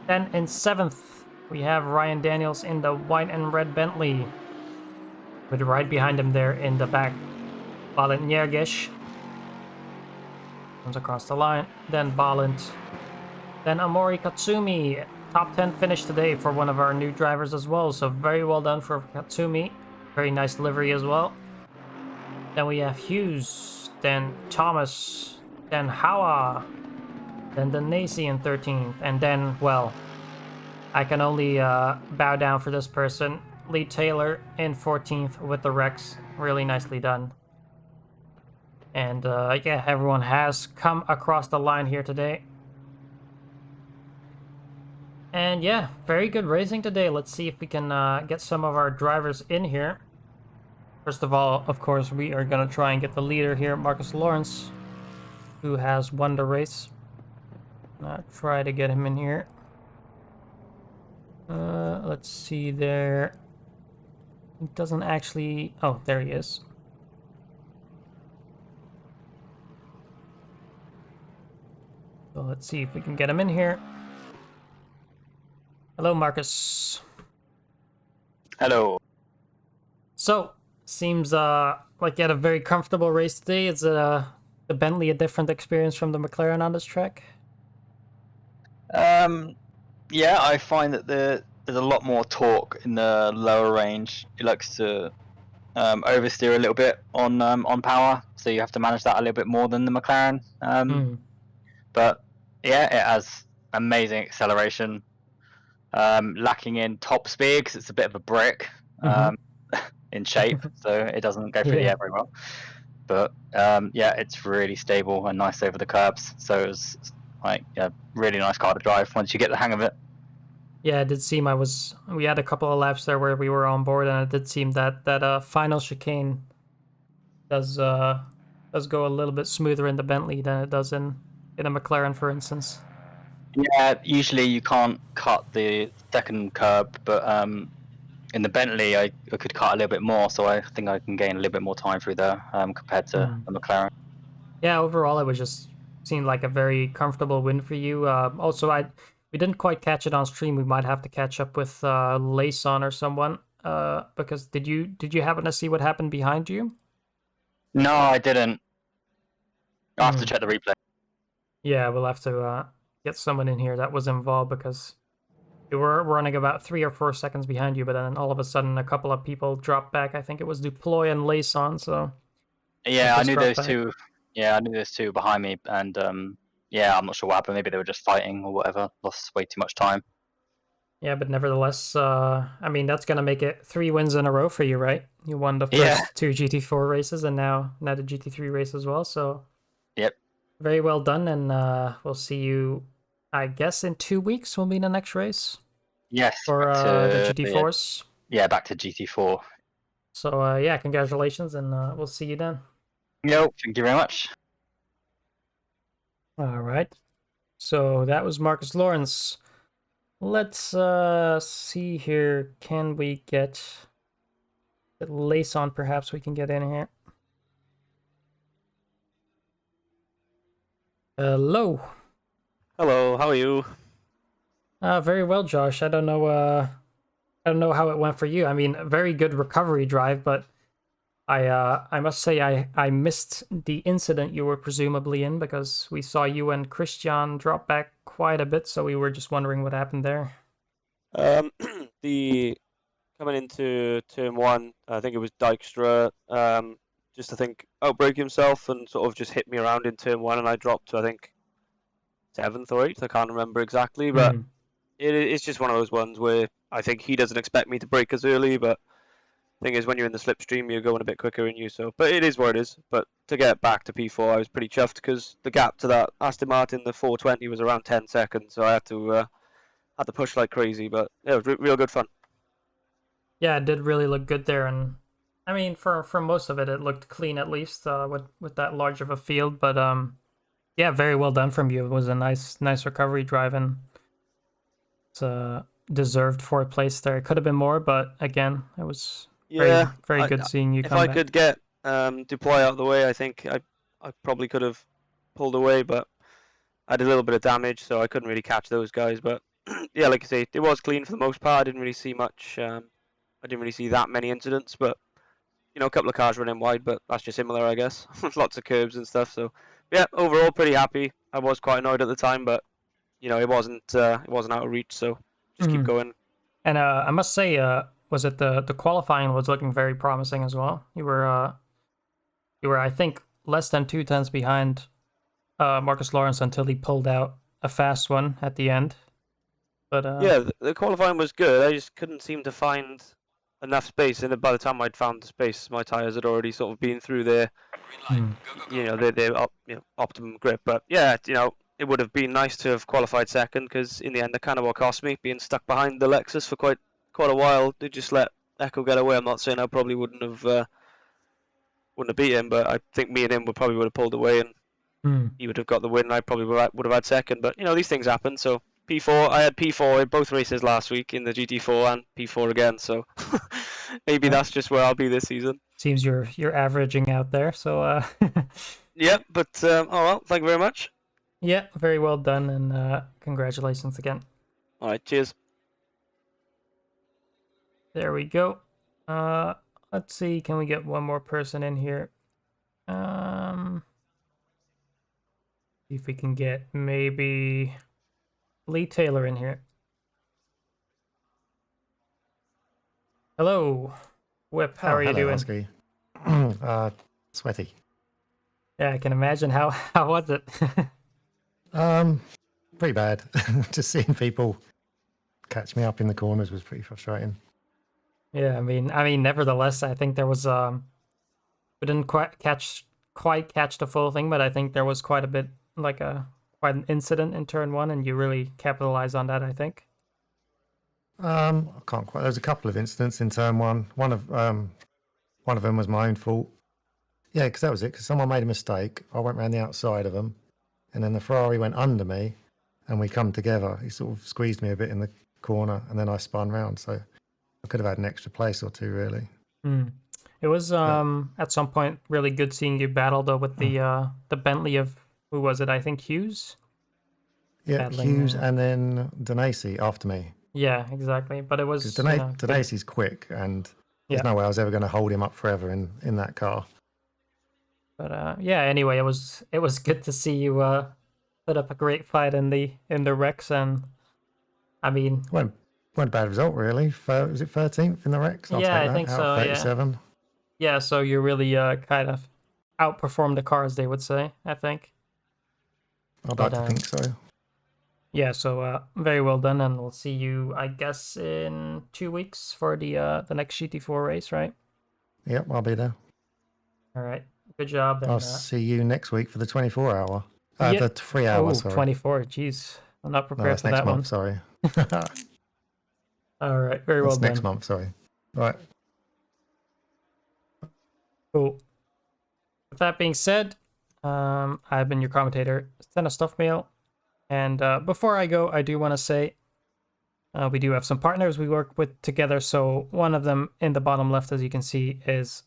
Then in 7th, we have Ryan Daniels in the white and red Bentley. With right behind him there in the back, Balint Njergish. Comes across the line. Then Balint. Then Amori Katsumi. Top 10 finish today for one of our new drivers as well. So very well done for Katsumi. Very nice livery as well. Then we have Hughes. Then Thomas. Then Hawa. Then Danesi in 13th. And then, well, I can only bow down for this person. Lee Taylor in 14th with the Rex. Really nicely done. And yeah, everyone has come across the line here today. And yeah, very good racing today. Let's see if we can get some of our drivers in here. First of all, of course, we are going to try and get the leader here, Marcus Lawrence, who has won the race. Try to get him in here. Let's see there. He doesn't actually... Oh, there he is. So let's see if we can get him in here. Hello, Marcus. Hello. So, seems like you had a very comfortable race today. Is the Bentley a different experience from the McLaren on this track? Yeah, I find that there's a lot more torque in the lower range. It likes to oversteer a little bit on power, so you have to manage that a little bit more than the McLaren. But yeah, it has amazing acceleration, lacking in top speed because it's a bit of a brick in shape, so it doesn't go through the air very well. But yeah, it's really stable and nice over the curbs. So it's like a really nice car to drive once you get the hang of it. Yeah, it did seem we had a couple of laps there where we were on board, and it did seem that final chicane does go a little bit smoother in the Bentley than it does in a McLaren, for instance. Yeah, usually you can't cut the second curb, but in the Bentley I could cut a little bit more, so I think I can gain a little bit more time through there compared to the McLaren. Yeah, overall it was just seemed like a very comfortable win for you. Also, we didn't quite catch it on stream. We might have to catch up with Layson or someone. Because did you happen to see what happened behind you? No, I didn't. I'll have to check the replay. Yeah, we'll have to get someone in here that was involved, because we were running about 3 or 4 seconds behind you, but then all of a sudden a couple of people dropped back. I think it was Duploy and Layson. So yeah, I knew those two. Yeah, I knew those two behind me, and yeah, I'm not sure what happened. Maybe they were just fighting or whatever. Lost way too much time. Yeah, but nevertheless, I mean, that's gonna make it 3 wins in a row for you, right? You won the first 2 GT4 races, and now the GT3 race as well. So yep, very well done, and we'll see you, I guess, in 2 weeks will be the next race. Yes, for the GT4s. Yeah, back to GT4. So yeah, congratulations, and we'll see you then. Yo, thank you very much. All right. So that was Marcus Lawrence. Let's see here. Can we get Layson? Perhaps we can get in here. Hello. Hello. How are you? Very well, Josh. I don't know how it went for you. I mean, a very good recovery drive, but I must say I missed the incident you were presumably in, because we saw you and Christian drop back quite a bit, so we were just wondering what happened there. The coming into turn 1, I think it was Dykstra, just I think outbreak himself and sort of just hit me around in turn 1, and I dropped to I think 7th or 8th. I can't remember exactly, but it's just one of those ones where I think he doesn't expect me to brake as early, but thing is, when you're in the slipstream, you're going a bit quicker than you. So, but it is what it is. But to get back to P4, I was pretty chuffed, because the gap to that Aston Martin, the 420, was around 10 seconds. So I had to push like crazy. But yeah, it was real good fun. Yeah, it did really look good there, and I mean, for most of it, it looked clean, at least with that large of a field. But yeah, very well done from you. It was a nice recovery drive, and it's deserved 4th place there. It could have been more, but again, it was very good seeing you come back. deploy out the way. I think I probably could have pulled away, but I had a little bit of damage, so I couldn't really catch those guys. But yeah, like I say, it was clean for the most part. I didn't really see much. I didn't really see that many incidents, but a couple of cars running wide, but that's just Imola, I guess. Lots of curbs and stuff. So yeah, overall pretty happy. I was quite annoyed at the time, but it wasn't out of reach. So just keep Mhm. going. And I must say, was it the qualifying was looking very promising as well. You were I think less than 2 tenths behind Marcus Lawrence until he pulled out a fast one at the end. But Yeah, the qualifying was good. I just couldn't seem to find enough space, and by the time I'd found the space, my tires had already sort of been through their, optimum grip. But yeah, it would have been nice to have qualified second, because in the end, that kind of what cost me being stuck behind the Lexus for quite a while. They just let Echo get away. I'm not saying I probably wouldn't have beat him, but I think me and him would have pulled away, and he would have got the win, and I probably would have had second. But these things happen. So P4, I had P4 in both races last week in the GT4 and P4 again. So maybe that's just where I'll be this season. seems you're averaging out there. So Yeah, but oh well, thank you very much. yeah, very well done, and congratulations again. All right, cheers. There we go. Let's see, can we get one more person in here? See if we can get maybe Lee Taylor in here. Hello, Whip. How are you hello, doing? Husky. Sweaty. Yeah, I can imagine. How was it? Pretty bad. Just seeing people catch me up in the corners was pretty frustrating. Yeah, I mean, nevertheless, I think there was we didn't quite catch the full thing, but I think there was quite a bit, like quite an incident in turn one, and you really capitalized on that, I think. I can't quite. There was a couple of incidents in turn one. One of them was my own fault. Yeah, because that was it. Because someone made a mistake. I went around the outside of them, and then the Ferrari went under me, and we come together. He sort of squeezed me a bit in the corner, and then I spun round. So I could have had an extra place or two, really. It was at some point really good seeing you battle though with the Bentley of, who was it? I think Hughes. Yeah, Battling, Hughes and then Denacey after me. Yeah, exactly. But it was Denacey's quick, and there's no way I was ever going to hold him up forever in that car. But yeah, anyway, it was good to see you put up a great fight in the Rex, and I mean, Wasn't a bad result really. Was it 13th in the Rex? I'll yeah, take I that, think out so. of 37. Yeah, so you really kind of outperformed the cars, they would say, I think. I'd like to think so. Yeah, so very well done, and we'll see you, I guess, in 2 weeks for the next GT4 race, right? Yep, I'll be there. All right, good job. And, I'll see you next week for the 24-hour. Yeah. The 3 hour, sorry. 24, jeez. I'm not No, prepared that's for next that month, one. sorry. All right, very well That's done. next month, sorry. Right. Cool. With that being said, I've been your commentator, Stena Stuffmail. And before I go, I do want to say we do have some partners we work with together. So one of them in the bottom left, as you can see, is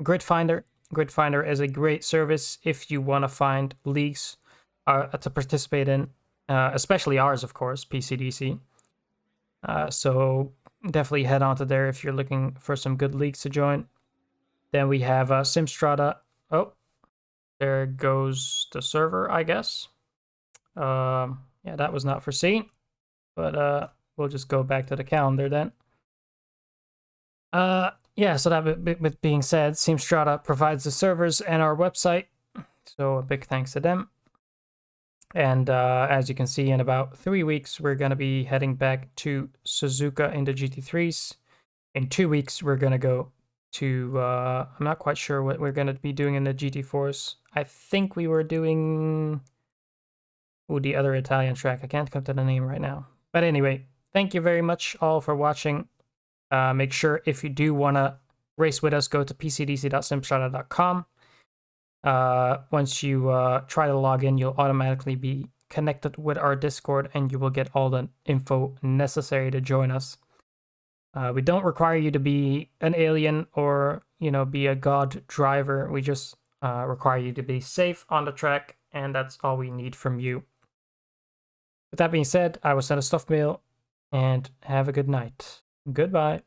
Grid Finder. Grid Finder is a great service if you want to find leagues to participate in, especially ours, of course, PCDC. So definitely head on to there if you're looking for some good leagues to join. Then we have Simstrada. Oh, there goes the server, I guess. Yeah, that was not foreseen, but we'll just go back to the calendar then. Yeah, so that with being said, Simstrada provides the servers and our website, so a big thanks to them. And as you can see, in about 3 weeks, we're going to be heading back to Suzuka in the GT3s. In 2 weeks, we're going to go to, I'm not quite sure what we're going to be doing in the GT4s. I think we were doing the other Italian track. I can't come to the name right now. But anyway, thank you very much all for watching. Make sure if you do want to race with us, go to pcdc.simstrada.com. Once you try to log in, you'll automatically be connected with our Discord, and you will get all the info necessary to join us. We don't require you to be an alien or, be a god driver. We just require you to be safe on the track, and that's all we need from you. With that being said, I will send a stuffed mail, and have a good night. Goodbye.